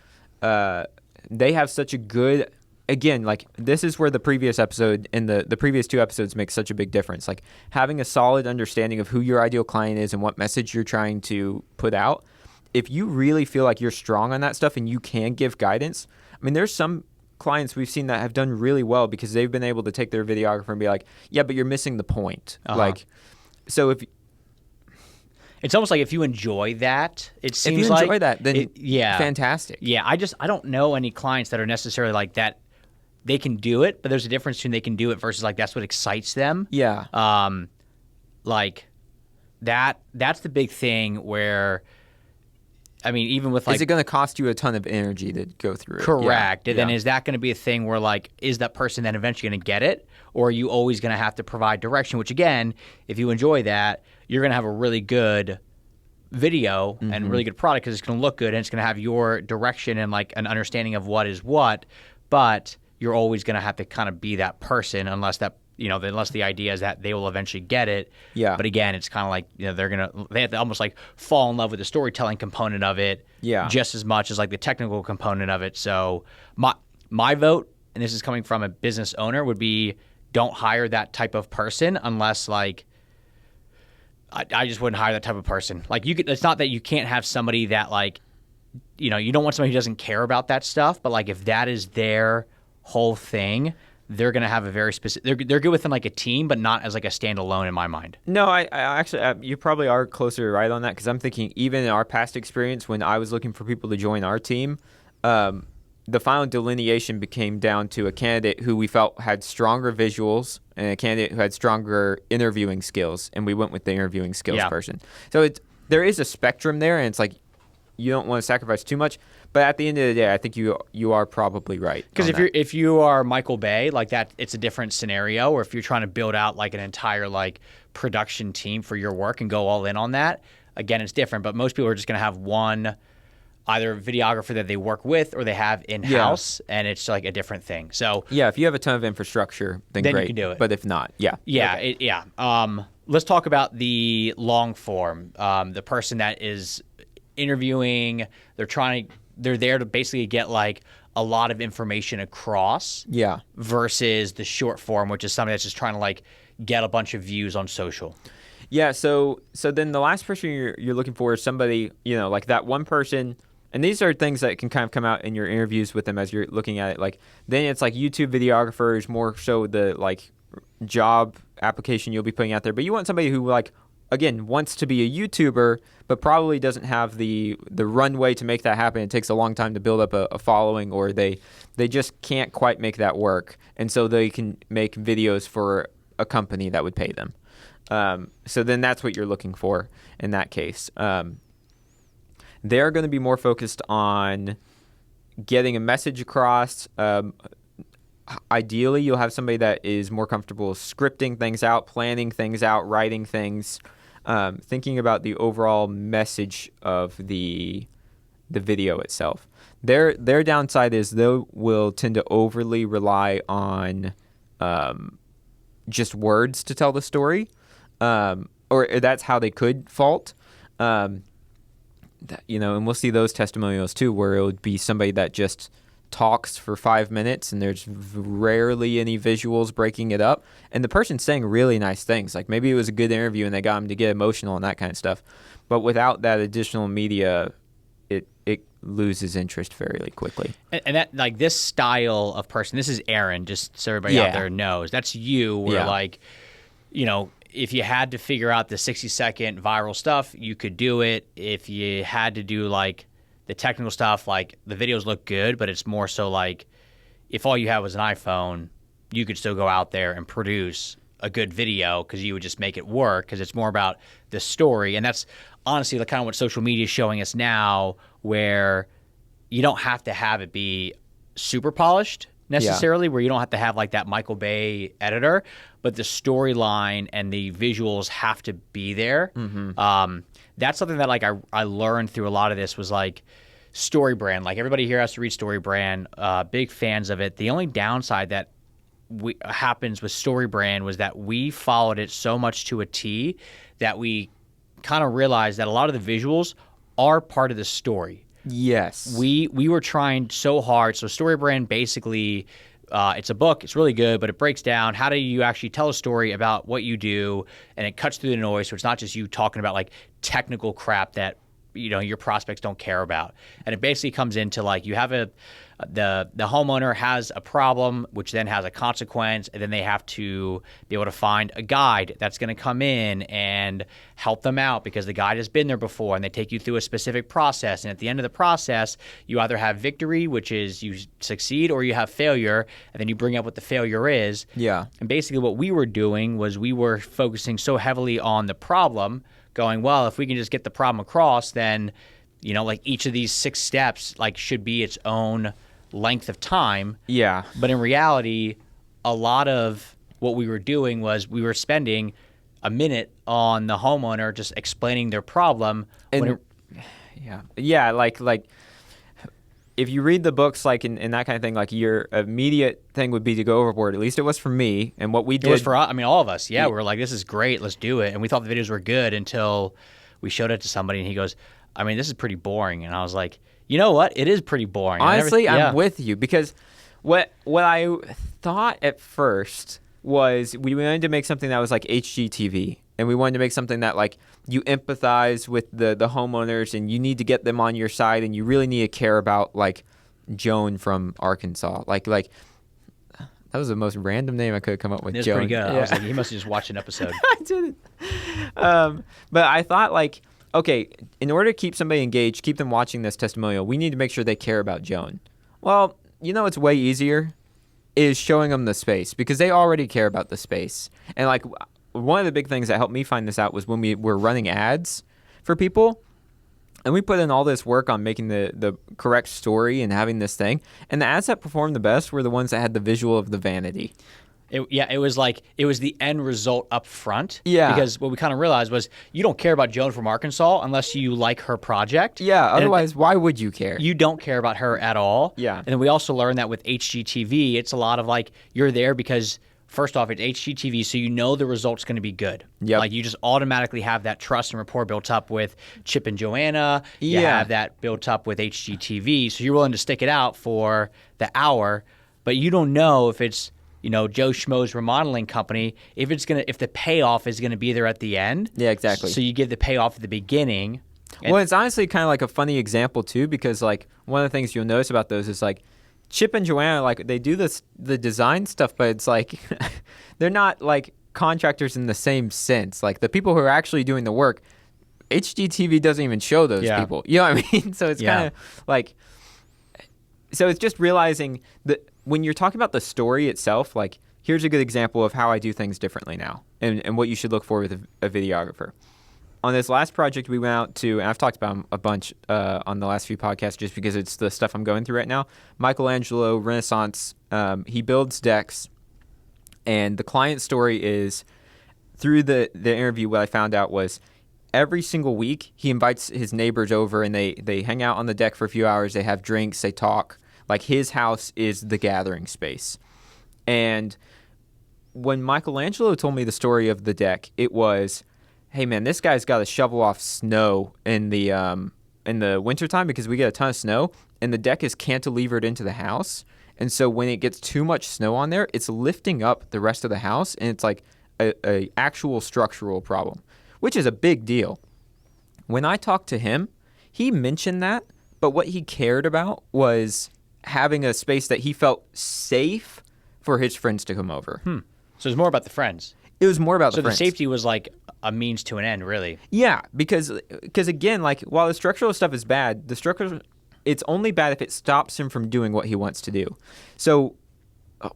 they have such a good, again, like this is where the previous episode and the previous 2 episodes make such a big difference. Like having a solid understanding of who your ideal client is and what message you're trying to put out. If you really feel like you're strong on that stuff and you can give guidance, there's some clients we've seen that have done really well because they've been able to take their videographer and be like, yeah, but you're missing the point. Like, so if it's almost like if you enjoy that, it seems if you like enjoy that, then fantastic. Yeah, I don't know any clients that are necessarily like that. They can do it, but there's a difference between they can do it versus like that's what excites them. Yeah. Like that's the big thing where, even with like, is it going to cost you a ton of energy to go through it? Correct. And then is that going to be a thing where like, is that person then eventually going to get it? Or are you always going to have to provide direction? Which again, if you enjoy that, you're going to have a really good video and really good product because it's going to look good and it's going to have your direction and like an understanding of what is what. But you're always going to have to kind of be that person unless the idea is that they will eventually get it. Yeah. But again, it's kind of like, they have to almost like fall in love with the storytelling component of it. Yeah. Just as much as like the technical component of it. So my vote, and this is coming from a business owner, would be don't hire that type of person unless like, I just wouldn't hire that type of person. Like it's not that you can't have somebody that like, you don't want somebody who doesn't care about that stuff, but like if that is their whole thing, they're going to have a very specific, they're good within like a team, but not as like a standalone in my mind. No, I actually, you probably are closer to right on that because I'm thinking even in our past experience when I was looking for people to join our team, the final delineation became down to a candidate who we felt had stronger visuals and a candidate who had stronger interviewing skills, and we went with the interviewing skills person. So there is a spectrum there, and it's like you don't want to sacrifice too much. But at the end of the day, I think you are probably right. Because if you are Michael Bay, like that, it's a different scenario. Or if you're trying to build out like an entire like production team for your work and go all in on that, again, it's different. But most people are just going to have one, either videographer that they work with or they have in-house, and it's like a different thing. So yeah, if you have a ton of infrastructure, then great. You can do it. But if not, yeah. Let's talk about the long form. The person that is interviewing, they're there to basically get like a lot of information across. Yeah. Versus the short form, which is somebody that's just trying to like get a bunch of views on social. Yeah. So then the last person you're looking for is somebody, like that one person And these are things that can kind of come out in your interviews with them as you're looking at it. Like then it's like YouTube videographers, more so the like job application you'll be putting out there. But you want somebody who like, again, wants to be a YouTuber, but probably doesn't have the runway to make that happen. It takes a long time to build up a following, or they just can't quite make that work. And so they can make videos for a company that would pay them. So then that's what you're looking for in that case. They're going to be more focused on getting a message across. Ideally, you'll have somebody that is more comfortable scripting things out, planning things out, writing things, thinking about the overall message of the video itself. Their downside is they will tend to overly rely on just words to tell the story, or that's how they could fault. And we'll see those testimonials too, where it would be somebody that just talks for 5 minutes and there's rarely any visuals breaking it up, and the person's saying really nice things. Like maybe it was a good interview and they got them to get emotional and that kind of stuff, but without that additional media, it loses interest fairly quickly. And that, like, this style of person, this is Aaron, just so everybody out there knows, that's you, where like, if you had to figure out the 60-second viral stuff, you could do it. If you had to do like the technical stuff, like the videos look good, but it's more so like if all you had was an iPhone, you could still go out there and produce a good video because you would just make it work, because it's more about the story. And that's honestly the kind of what social media is showing us now, where you don't have to have it be super polished necessarily, where you don't have to have like that Michael Bay editor, but the storyline and the visuals have to be there. That's something that like I learned through a lot of this, was like StoryBrand. Like everybody here has to read StoryBrand, big fans of it. The only downside that happens with StoryBrand was that we followed it so much to a T that we kind of realized that a lot of the visuals are part of the story. Yes. We were trying so hard. So StoryBrand basically, it's a book. It's really good, but it breaks down how do you actually tell a story about what you do, and it cuts through the noise. So it's not just you talking about like technical crap that your prospects don't care about. And it basically comes into like you have the homeowner has a problem, which then has a consequence, and then they have to be able to find a guide that's going to come in and help them out, because the guide has been there before, and they take you through a specific process. And at the end of the process, you either have victory, which is you succeed, or you have failure, and then you bring up what the failure is. Yeah. And basically what we were doing was we were focusing so heavily on the problem, going, well, if we can just get the problem across, then like each of these 6 steps like should be its own length of time. Yeah. But in reality, a lot of what we were doing was we were spending a minute on the homeowner just explaining their problem. And like if you read the books, like in that kind of thing, like your immediate thing would be to go overboard. At least it was for me. And what we did, it was for all of us. Yeah, we were like, this is great, let's do it. And we thought the videos were good until we showed it to somebody, and he goes, this is pretty boring. And I was like, you know what? It is pretty boring. Honestly, I'm with you, because what I thought at first was we wanted to make something that was like HGTV, and we wanted to make something that like you empathize with the homeowners, and you need to get them on your side, and you really need to care about like Joan from Arkansas. Like that was the most random name I could have come up with. It was Joan. pretty good. Yeah. I was like, he must have just watched an episode. I didn't. But I thought like, okay, in order to keep somebody engaged, keep them watching this testimonial, we need to make sure they care about Joan. Well, it's way easier is showing them the space, because they already care about the space. And like one of the big things that helped me find this out was when we were running ads for people, and we put in all this work on making the correct story and having this thing, and the ads that performed the best were the ones that had the visual of the vanity. It was the end result up front. Yeah. Because what we kind of realized was you don't care about Joan from Arkansas unless you like her project. Yeah. Otherwise, why would you care? You don't care about her at all. Yeah. And then we also learned that with HGTV, it's a lot of like you're there because first off, it's HGTV, so the result's going to be good. Yep. Like you just automatically have that trust and rapport built up with Chip and Joanna. You have that built up with HGTV, so you're willing to stick it out for the hour, but you don't know if it's Joe Schmo's remodeling company, if the payoff is gonna be there at the end. Yeah, exactly. So you give the payoff at the beginning, Well, it's honestly kind of like a funny example too, because like one of the things you'll notice about those is like Chip and Joanna, like they do the design stuff, but it's like they're not like contractors in the same sense. Like the people who are actually doing the work, HGTV doesn't even show those people. You know what I mean? So it's kind of like, so it's just realizing that when you're talking about the story itself, like here's a good example of how I do things differently now and what you should look for with a videographer. On this last project, we went out to, and I've talked about a bunch on the last few podcasts just because it's the stuff I'm going through right now. Michelangelo Renaissance, he builds decks, and the client story is, through the interview, what I found out was every single week he invites his neighbors over and they hang out on the deck for a few hours. They have drinks, they talk. Like his house is the gathering space. And when Michelangelo told me the story of the deck, it was, hey man, this guy's got to shovel off snow in the wintertime because we get a ton of snow, and the deck is cantilevered into the house. And so when it gets too much snow on there, it's lifting up the rest of the house, and it's like a actual structural problem, which is a big deal. When I talked to him, he mentioned that, but what he cared about was having a space that he felt safe for his friends to come over. So it's more about the friends. It was more about the friends. So the safety was like a means to an end, really. Yeah, because again, like while the structural stuff is bad, it's only bad if it stops him from doing what he wants to do. So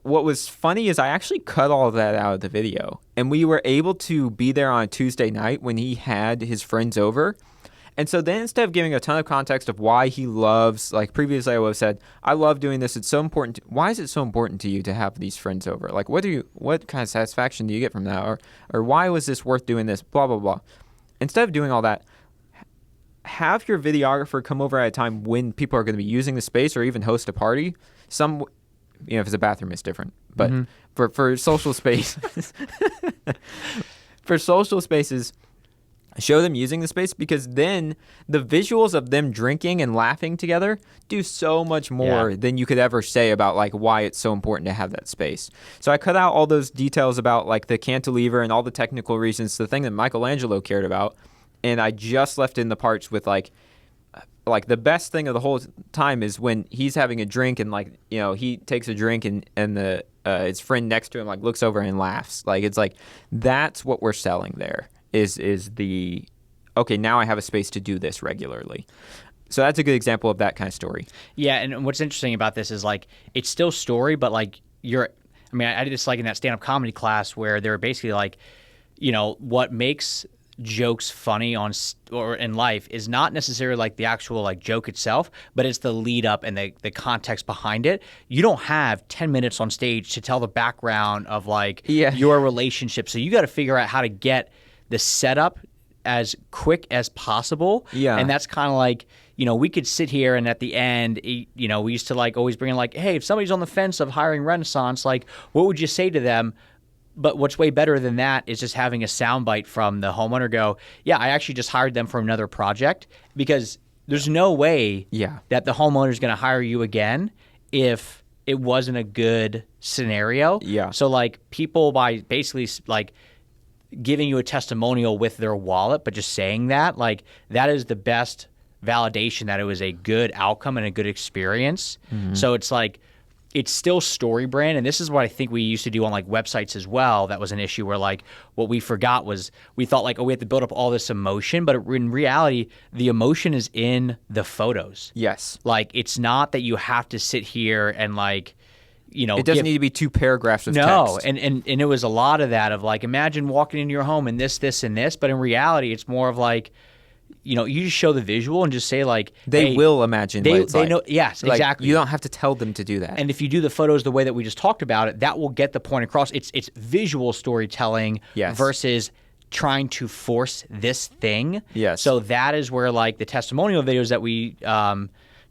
what was funny is I actually cut all of that out of the video, and we were able to be there on a Tuesday night when he had his friends over. And so then instead of giving a ton of context of why he loves, like previously I would have said, I love doing this. It's so important. Why is it so important to you to have these friends over? Like, what kind of satisfaction do you get from that? Or why was this worth doing this? Blah, blah, blah. Instead of doing all that, have your videographer come over at a time when people are going to be using the space or even host a party. If it's a bathroom, it's different. But for social space, for social spaces, show them using the space, because then the visuals of them drinking and laughing together do so much more than you could ever say about like why it's so important to have that space. So I cut out all those details about like the cantilever and all the technical reasons, the thing that Michelangelo cared about, and I just left in the parts with like the best thing of the whole time is when he's having a drink and like, you know, he takes a drink and the his friend next to him like looks over and laughs. Like it's like that's what we're selling there. Is the, okay, now I have a space to do this regularly. So that's a good example of that kind of story. Yeah, and what's interesting about this is like it's still story, but like I did this like in that stand-up comedy class where they were basically like, you know, what makes jokes funny or in life is not necessarily like the actual like joke itself, but it's the lead up and the context behind it. You don't have 10 minutes on stage to tell the background of like your relationship. So you got to figure out how to get the setup as quick as possible. Yeah. And that's kind of like, you know, we could sit here and at the end, you know, we used to like always bring in like, hey, if somebody's on the fence of hiring Renaissance, like what would you say to them? But what's way better than that is just having a soundbite from the homeowner go, yeah, I actually just hired them for another project, because there's no way that the homeowner is going to hire you again if it wasn't a good scenario. Yeah. So like people by basically like giving you a testimonial with their wallet, but just saying that, like that is the best validation that it was a good outcome and a good experience. So it's like, it's still story brand. And this is what I think we used to do on like websites as well. That was an issue where like what we forgot was we thought like, oh, we have to build up all this emotion, but in reality, the emotion is in the photos. Yes. Like it's not that you have to sit here and like, you know, it doesn't need to be 2 paragraphs of text. No, and it was a lot of that of like, imagine walking into your home and this, and this, but in reality, it's more of like, you know, you just show the visual and just say like, they will imagine what it's like. Know, yes, like, exactly. You don't have to tell them to do that. And if you do the photos the way that we just talked about it, that will get the point across. It's visual storytelling versus trying to force this thing. Yes. So that is where like the testimonial videos that we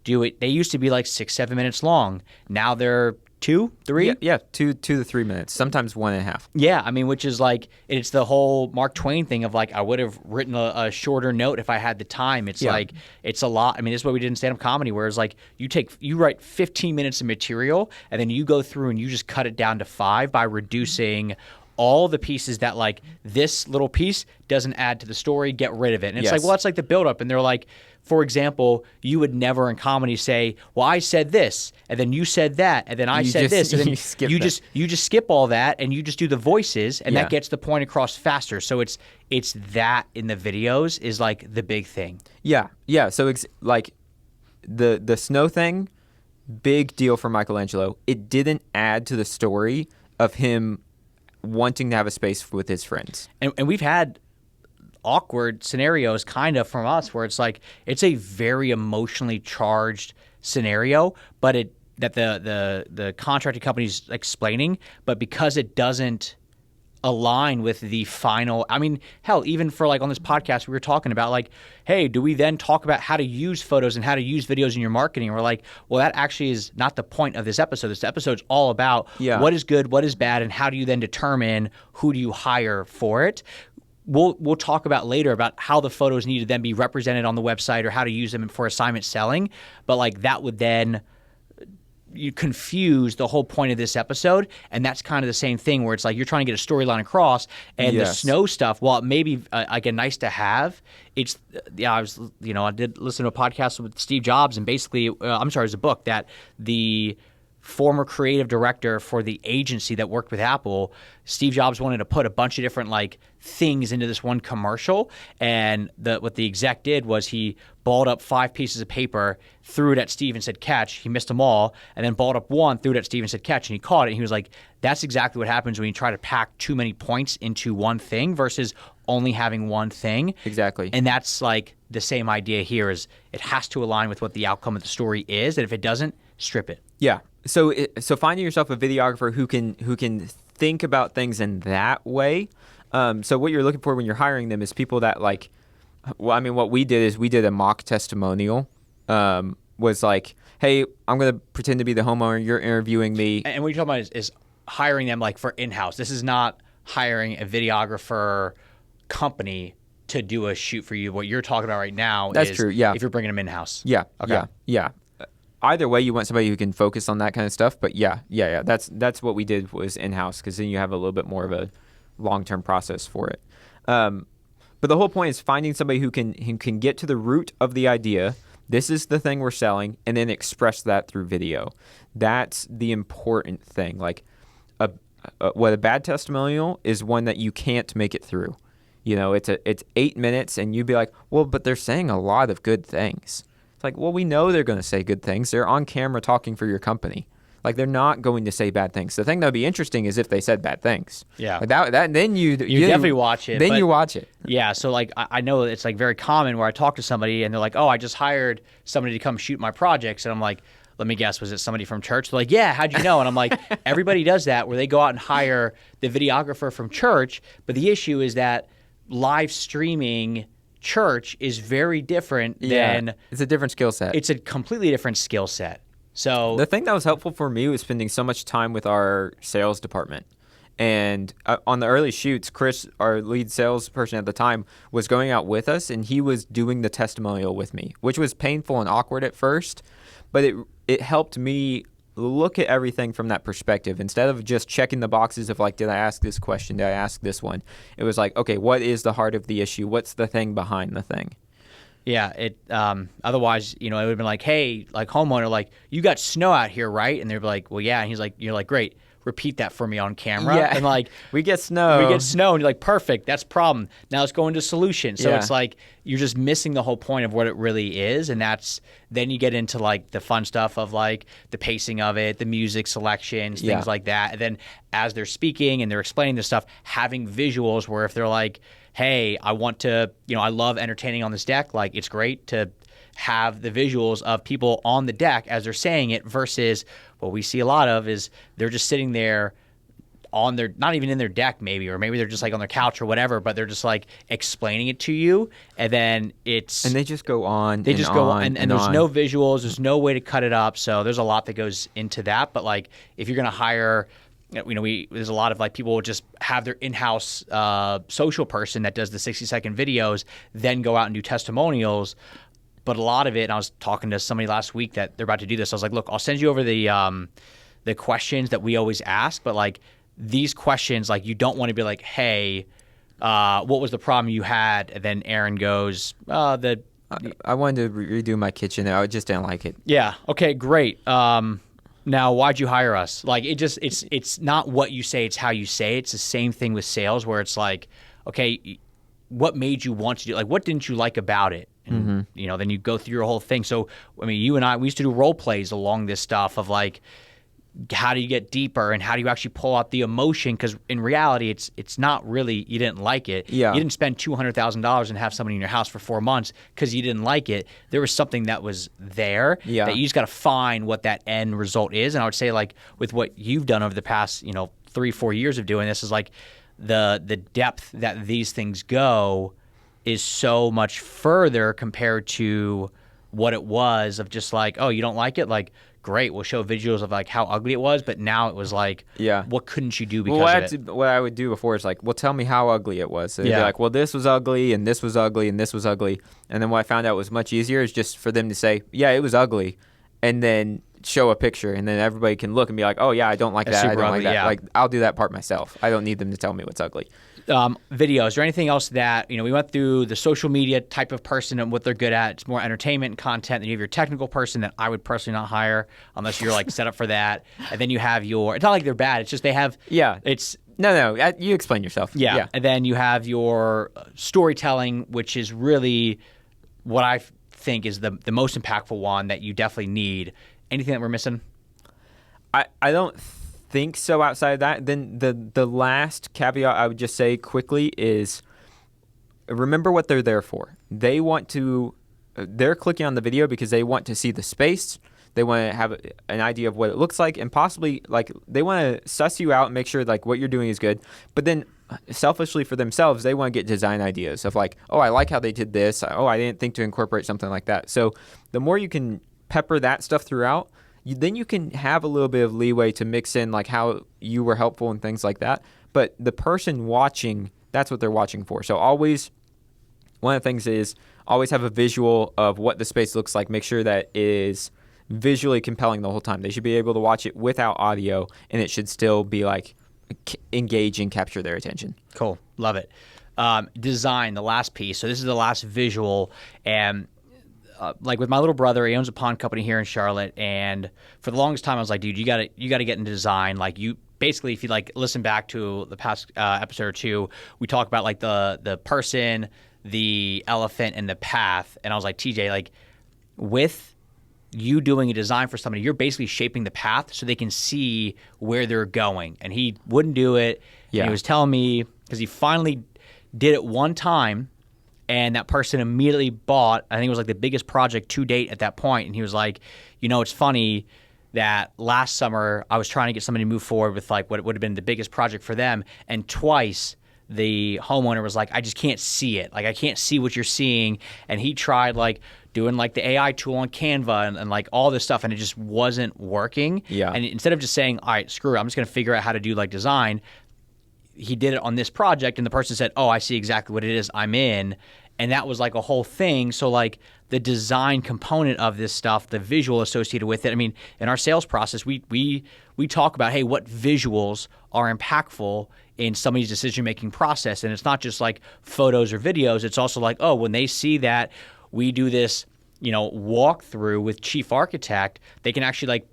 do it. They used to be like 6-7 minutes long. Now they're 2, 3? Yeah, 2 to 3 minutes, sometimes 1.5. Yeah, I mean, which is like, it's the whole Mark Twain thing of like, I would have written a shorter note if I had the time. It's like, it's a lot. I mean, this is what we did in stand-up comedy, where it's like, you write 15 minutes of material, and then you go through and you just cut it down to 5 by reducing all the pieces that like this little piece doesn't add to the story, get rid of it. And it's like, Yes. well, that's like the buildup. And they're like, for example, you would never in comedy say, well, I said this, and then you said that, and then I You said just- this, and then you skip you that. just skip all that, and you just do the voices, and Yeah. that gets the point across faster. So it's that in the videos is like the big thing. Yeah, yeah. So like the snow thing, big deal for Michelangelo. It didn't add to the story of him wanting to have a space with his friends. And we've had awkward scenarios kind of from us where it's like it's a very emotionally charged scenario, but that the contracting company's explaining, but because it doesn't align with the final, I mean, hell, even for like on this podcast we were talking about like, hey, do we then talk about how to use photos and how to use videos in your marketing? And we're like, well, that actually is not the point of this episode. This episode's all about what is good, what is bad, and how do you then determine who do you hire for it. We'll talk about later about how the photos need to then be represented on the website or how to use them for assignment selling. But like that would then you confuse the whole point of this episode, and that's kind of the same thing where it's like you're trying to get a storyline across, and the snow stuff, while it may be like a nice to have, it's I did listen to a podcast with Steve Jobs, and basically it was a book that the former creative director for the agency that worked with Apple, Steve Jobs wanted to put a bunch of different like things into this one commercial, and what the exec did was he balled up 5 pieces of paper, threw it at Steve and said catch. He missed them all, and then balled up 1, threw it at Steve and said catch, and he caught it. And he was like, that's exactly what happens when you try to pack too many points into one thing versus only having one thing. Exactly. And that's like the same idea here is it has to align with what the outcome of the story is, and if it doesn't, strip it. Yeah. So finding yourself a videographer who can think about things in that way. So what you're looking for when you're hiring them is people that like. Well, I mean, what we did is we did a mock testimonial. Was like, hey, I'm gonna pretend to be the homeowner. You're interviewing me. And what you're talking about is hiring them like for in-house. This is not hiring a videographer company to do a shoot for you. What you're talking about right now That's is true. Yeah. if you're bringing them in-house. Yeah. Okay. Yeah. Either way, you want somebody who can focus on that kind of stuff. But yeah. That's what we did was in-house, because then you have a little bit more of a long-term process for it. But the whole point is finding somebody who can get to the root of the idea. This is the thing we're selling, and then express that through video. That's the important thing. Like, what a bad testimonial is one that you can't make it through. You know, it's 8 minutes, and you'd be like, well, but they're saying a lot of good things. It's like, well, we know they're going to say good things. They're on camera talking for your company. Like, they're not going to say bad things. The thing that would be interesting is if they said bad things. Yeah. Like that then you definitely watch it. Then but you watch it. Yeah. So like I know it's like very common where I talk to somebody and they're like, oh, I just hired somebody to come shoot my projects, and I'm like, let me guess, was it somebody from church? They're like, yeah, how'd you know? And I'm like, everybody does that where they go out and hire the videographer from church, but the issue is that live streaming church is very different than it's a different skill set. It's a completely different skill set. So the thing that was helpful for me was spending so much time with our sales department. And on the early shoots, Chris, our lead salesperson at the time, was going out with us, and he was doing the testimonial with me, which was painful and awkward at first, but it helped me look at everything from that perspective. Instead of just checking the boxes of like, did I ask this question? Did I ask this one? It was like, okay, what is the heart of the issue? What's the thing behind the thing? Yeah, otherwise, it would have been like, hey, like homeowner, like, you got snow out here, right? And they'd be like, well, yeah. And you're like, great, repeat that for me on camera. Yeah. And like, we get snow. and you're like, perfect, that's problem. Now let's go into solution. So Yeah. it's like, you're just missing the whole point of what it really is. And then you get into like the fun stuff of like the pacing of it, the music selections, things like that. And then as they're speaking and they're explaining this stuff, having visuals where if they're like, hey, I want to, I love entertaining on this deck. Like, it's great to have the visuals of people on the deck as they're saying it versus what we see a lot of is they're just sitting there on their, not even in their deck maybe, or maybe they're just like on their couch or whatever, but they're just like explaining it to you. And then and they just go on. They just go on, and there's on. no visuals. There's no way to cut it up. So there's a lot that goes into that. But like, if you're going to hire, there's a lot of like people will just have their in-house social person that does the 60-second videos, then go out and do testimonials. But a lot of it, and I was talking to somebody last week that they're about to do this. I was like, look, I'll send you over the questions that we always ask, but like these questions, like, you don't want to be like, hey, what was the problem you had? And then Aaron goes, I wanted to redo my kitchen. I just didn't like it. yeah, okay, great. Now, why'd you hire us? Like, it's not what you say, it's how you say it. It's the same thing with sales, where it's like, okay, what made you want to do, like, what didn't you like about it? And, then you go through your whole thing. So, I mean, you and I, we used to do role plays along this stuff of like, how do you get deeper and how do you actually pull out the emotion? Because in reality, it's not really, you didn't like it. Yeah. You didn't spend $200,000 and have somebody in your house for 4 months because you didn't like it. There was something that was there that you just got to find what that end result is. And I would say, like, with what you've done over the past, 3-4 years of doing this, is like the depth that these things go is so much further compared to what it was of just like, oh, you don't like it? Like, great, we'll show visuals of like how ugly it was, but now it was like, what couldn't you do because of it? What I would do before is like, well, tell me how ugly it was. So they'd be like, well, this was ugly, and this was ugly, and this was ugly. And then what I found out was much easier is just for them to say, yeah, it was ugly, and then show a picture, and then everybody can look and be like, oh, yeah, I don't like that, I don't like that. Yeah. Like, I'll do that part myself. I don't need them to tell me what's ugly. Videos or anything else that, we went through the social media type of person and what they're good at. It's more entertainment and content. Then you have your technical person that I would personally not hire unless you're like set up for that. And then you have it's not like they're bad. It's just they have, it's, No, you explain yourself. Yeah. And then you have your storytelling, which is really what I think is the most impactful one that you definitely need. Anything that we're missing? I don't think so outside of that. Then the last caveat I would just say quickly is remember what they're there for. They're clicking on the video because they want to see the space. They want to have an idea of what it looks like, and possibly like they want to suss you out and make sure like what you're doing is good. But then selfishly for themselves, they want to get design ideas of like, oh, I like how they did this. Oh, I didn't think to incorporate something like that. So the more you can pepper that stuff throughout, then you can have a little bit of leeway to mix in like how you were helpful and things like that. But the person watching, that's what they're watching for. So always, one of the things is always have a visual of what the space looks like. Make sure that it is visually compelling the whole time. They should be able to watch it without audio, and it should still be like engage and capture their attention. Cool. Love it. Design, the last piece. So this is the last visual, and like with my little brother, he owns a pond company here in Charlotte, and for the longest time I was like, dude, you gotta get into design. Like, you basically, if you like listen back to the past episode or two, we talk about like the person, the elephant, and the path. And I was like, TJ, like, with you doing a design for somebody, you're basically shaping the path so they can see where they're going. And he wouldn't do it. Yeah. And he was telling me, because he finally did it one time, and that person immediately bought, I think it was like the biggest project to date at that point. And he was like, it's funny that last summer I was trying to get somebody to move forward with like what would have been the biggest project for them. And twice the homeowner was like, I just can't see it. Like, I can't see what you're seeing. And he tried like doing like the AI tool on Canva and like all this stuff, and it just wasn't working. Yeah. And instead of just saying, all right, screw it, I'm just going to figure out how to do like design, he did it on this project, and the person said, oh, I see exactly what it is I'm in. And that was like a whole thing. So like the design component of this stuff, the visual associated with it. I mean, in our sales process, we talk about, hey, what visuals are impactful in somebody's decision-making process. And it's not just like photos or videos. It's also like, oh, when they see that we do this, walkthrough with chief architect, they can actually like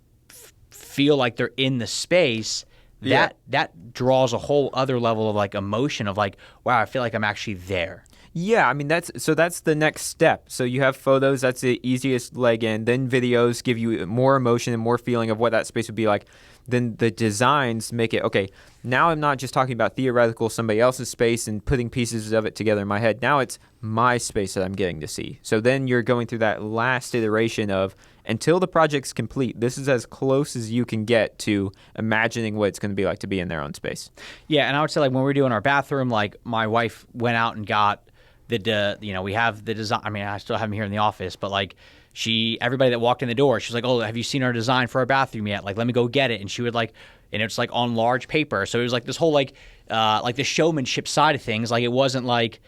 feel like they're in the space. That draws a whole other level of like emotion of like, wow, I feel like I'm actually there. Yeah, I mean, that's the next step. So you have photos, that's the easiest leg in. Then videos give you more emotion and more feeling of what that space would be like. Then the designs make it, okay, now I'm not just talking about theoretical somebody else's space and putting pieces of it together in my head. Now it's my space that I'm getting to see. So then you're going through that last iteration of, until the project's complete, this is as close as you can get to imagining what it's going to be like to be in their own space. Yeah, and I would say like when we're doing our bathroom, like my wife went out and got we have the design. I mean, I still have them here in the office, but like everybody that walked in the door, she's like, oh, have you seen our design for our bathroom yet? Like, let me go get it. And she would like, and it's like on large paper. So it was like this whole like the showmanship side of things. Like, it wasn't like,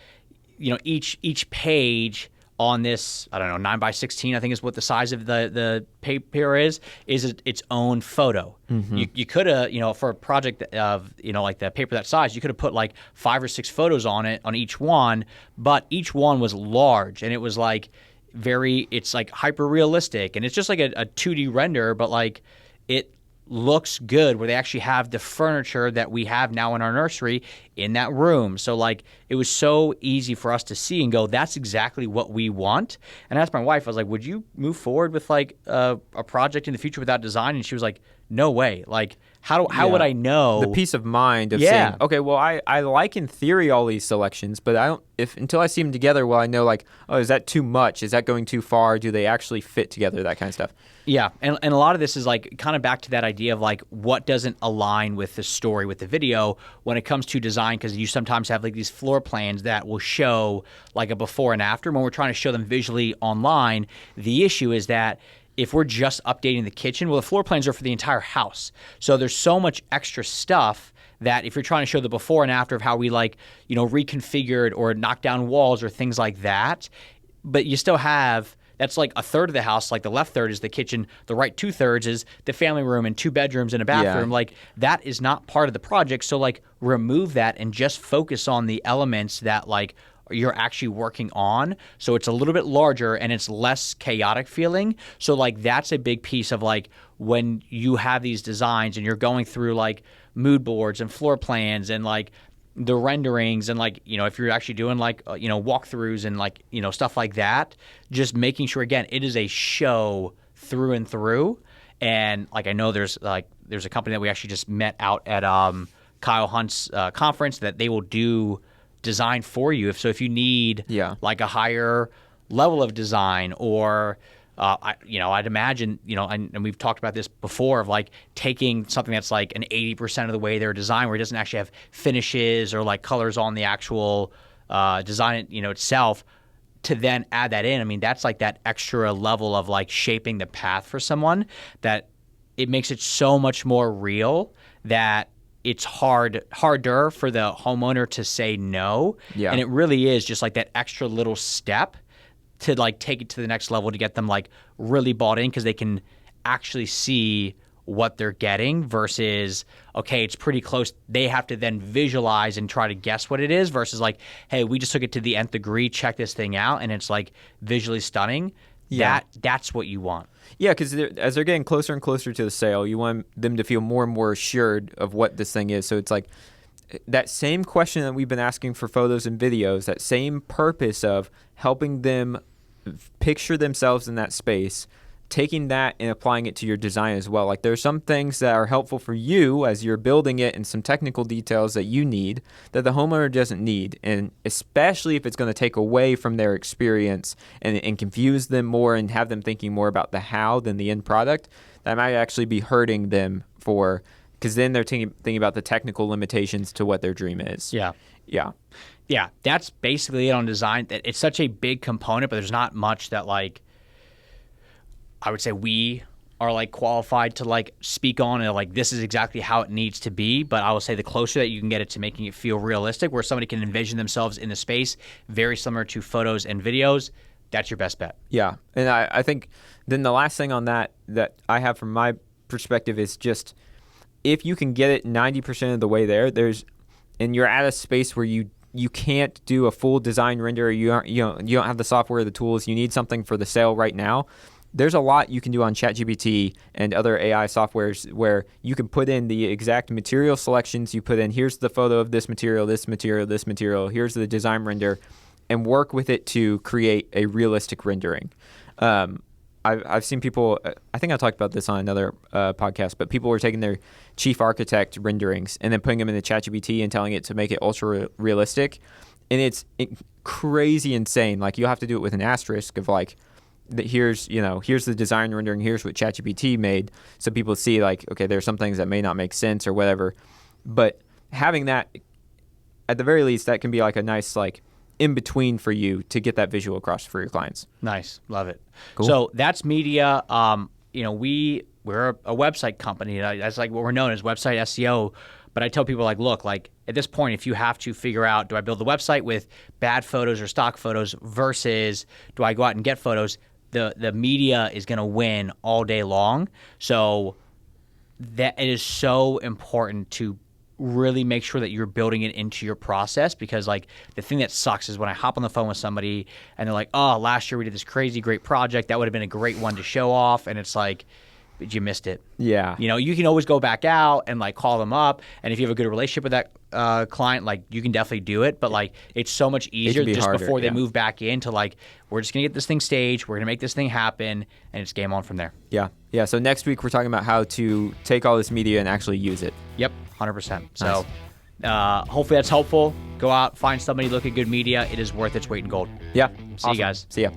each page on this, I don't know, 9x16, I think is what the size of the paper is its own photo. You could have, for a project of, like the paper that size, you could have put like 5 or 6 photos on it, on each one, but each one was large, and it was like it's like hyper realistic, and it's just like a 2D render, but like it looks good, where they actually have the furniture that we have now in our nursery in that room. So like it was so easy for us to see and go, that's exactly what we want. And I asked my wife, I was like, would you move forward with like a project in the future without design? And she was like, no way. Like how would I know? The peace of mind of saying, okay, well, I like in theory all these selections, but I don't, until I see them together, will I know like, oh, is that too much? Is that going too far? Do they actually fit together? That kind of stuff. Yeah, and a lot of this is like kind of back to that idea of like what doesn't align with the story, with the video when it comes to design, because you sometimes have like these floor plans that will show like a before and after. When we're trying to show them visually online, the issue is that if we're just updating the kitchen, well, the floor plans are for the entire house. So there's so much extra stuff that if you're trying to show the before and after of how we like, reconfigured or knocked down walls or things like that, but you still have... That's like a third of the house. Like the left third is the kitchen. The right 2/3 is the family room and 2 bedrooms and a bathroom. Yeah. Like that is not part of the project. So like remove that and just focus on the elements that like you're actually working on. So it's a little bit larger and it's less chaotic feeling. So like that's a big piece of like when you have these designs and you're going through like mood boards and floor plans and like the renderings and like, if you're actually doing like, walkthroughs and like, stuff like that, just making sure, again, it is a show through and through. And like, I know there's a company that we actually just met out at Kyle Hunt's conference that they will do design for you. If you need like a higher level of design or I'd imagine, and we've talked about this before of like taking something that's like an 80% of the way their design, where it doesn't actually have finishes or like colors on the actual design, itself, to then add that in. I mean, that's like that extra level of like shaping the path for someone that it makes it so much more real that it's harder for the homeowner to say no. Yeah. And it really is just like that extra little step to like take it to the next level to get them like really bought in, because they can actually see what they're getting versus, okay, it's pretty close. They have to then visualize and try to guess what it is versus like, hey, we just took it to the nth degree, check this thing out, and it's like visually stunning. Yeah. That's what you want. Yeah, because as they're getting closer and closer to the sale, you want them to feel more and more assured of what this thing is. So it's like that same question that we've been asking for photos and videos, that same purpose of helping them picture themselves in that space, taking that and applying it to your design as well. Like there are some things that are helpful for you as you're building it and some technical details that you need that the homeowner doesn't need. And especially if it's going to take away from their experience and confuse them more and have them thinking more about the how than the end product, that might actually be hurting them because then they're thinking about the technical limitations to what their dream is. Yeah. Yeah. Yeah, that's basically it on design. That it's such a big component, but there's not much that like I would say we are like qualified to like speak on and like this is exactly how it needs to be. But I will say the closer that you can get it to making it feel realistic, where somebody can envision themselves in the space, very similar to photos and videos, that's your best bet. Yeah, and I think then the last thing on that I have from my perspective is just if you can get it 90% of the way there, and you're at a space where you can't do a full design render, or you don't have the software or the tools, you need something for the sale right now, there's a lot you can do on ChatGPT and other AI softwares where you can put in the exact material selections. You put in, here's the photo of this material, this material, this material, here's the design render, and work with it to create a realistic rendering. I've seen people, I think I talked about this on another podcast, but people were taking their chief architect renderings and then putting them in the ChatGPT and telling it to make it ultra realistic. And it's crazy insane. Like you have to do it with an asterisk of like, here's the design rendering, here's what ChatGPT made. So people see like, okay, there's some things that may not make sense or whatever. But having that, at the very least, that can be like a nice like in between for you to get that visual across for your clients. Nice. Love it. Cool. So that's media. We're a website company. That's like what we're known as, website SEO. But I tell people like, look, like at this point, if you have to figure out, do I build the website with bad photos or stock photos versus do I go out and get photos? The media is going to win all day long. So that it is so important to really make sure that you're building it into your process, because like the thing that sucks is when I hop on the phone with somebody and they're like, oh, last year we did this crazy great project. That would have been a great one to show off. And it's like, but you missed it. Yeah. You know, you can always go back out and like call them up. And if you have a good relationship with that client, like you can definitely do it. But like it's so much easier just harder, before they move back into like, we're just going to get this thing staged. We're going to make this thing happen. And it's game on from there. Yeah. Yeah. So next week we're talking about how to take all this media and actually use it. Yep. 100%. So hopefully that's helpful. Go out, find somebody, look at good media. It is worth its weight in gold. Yeah. See you guys. See ya.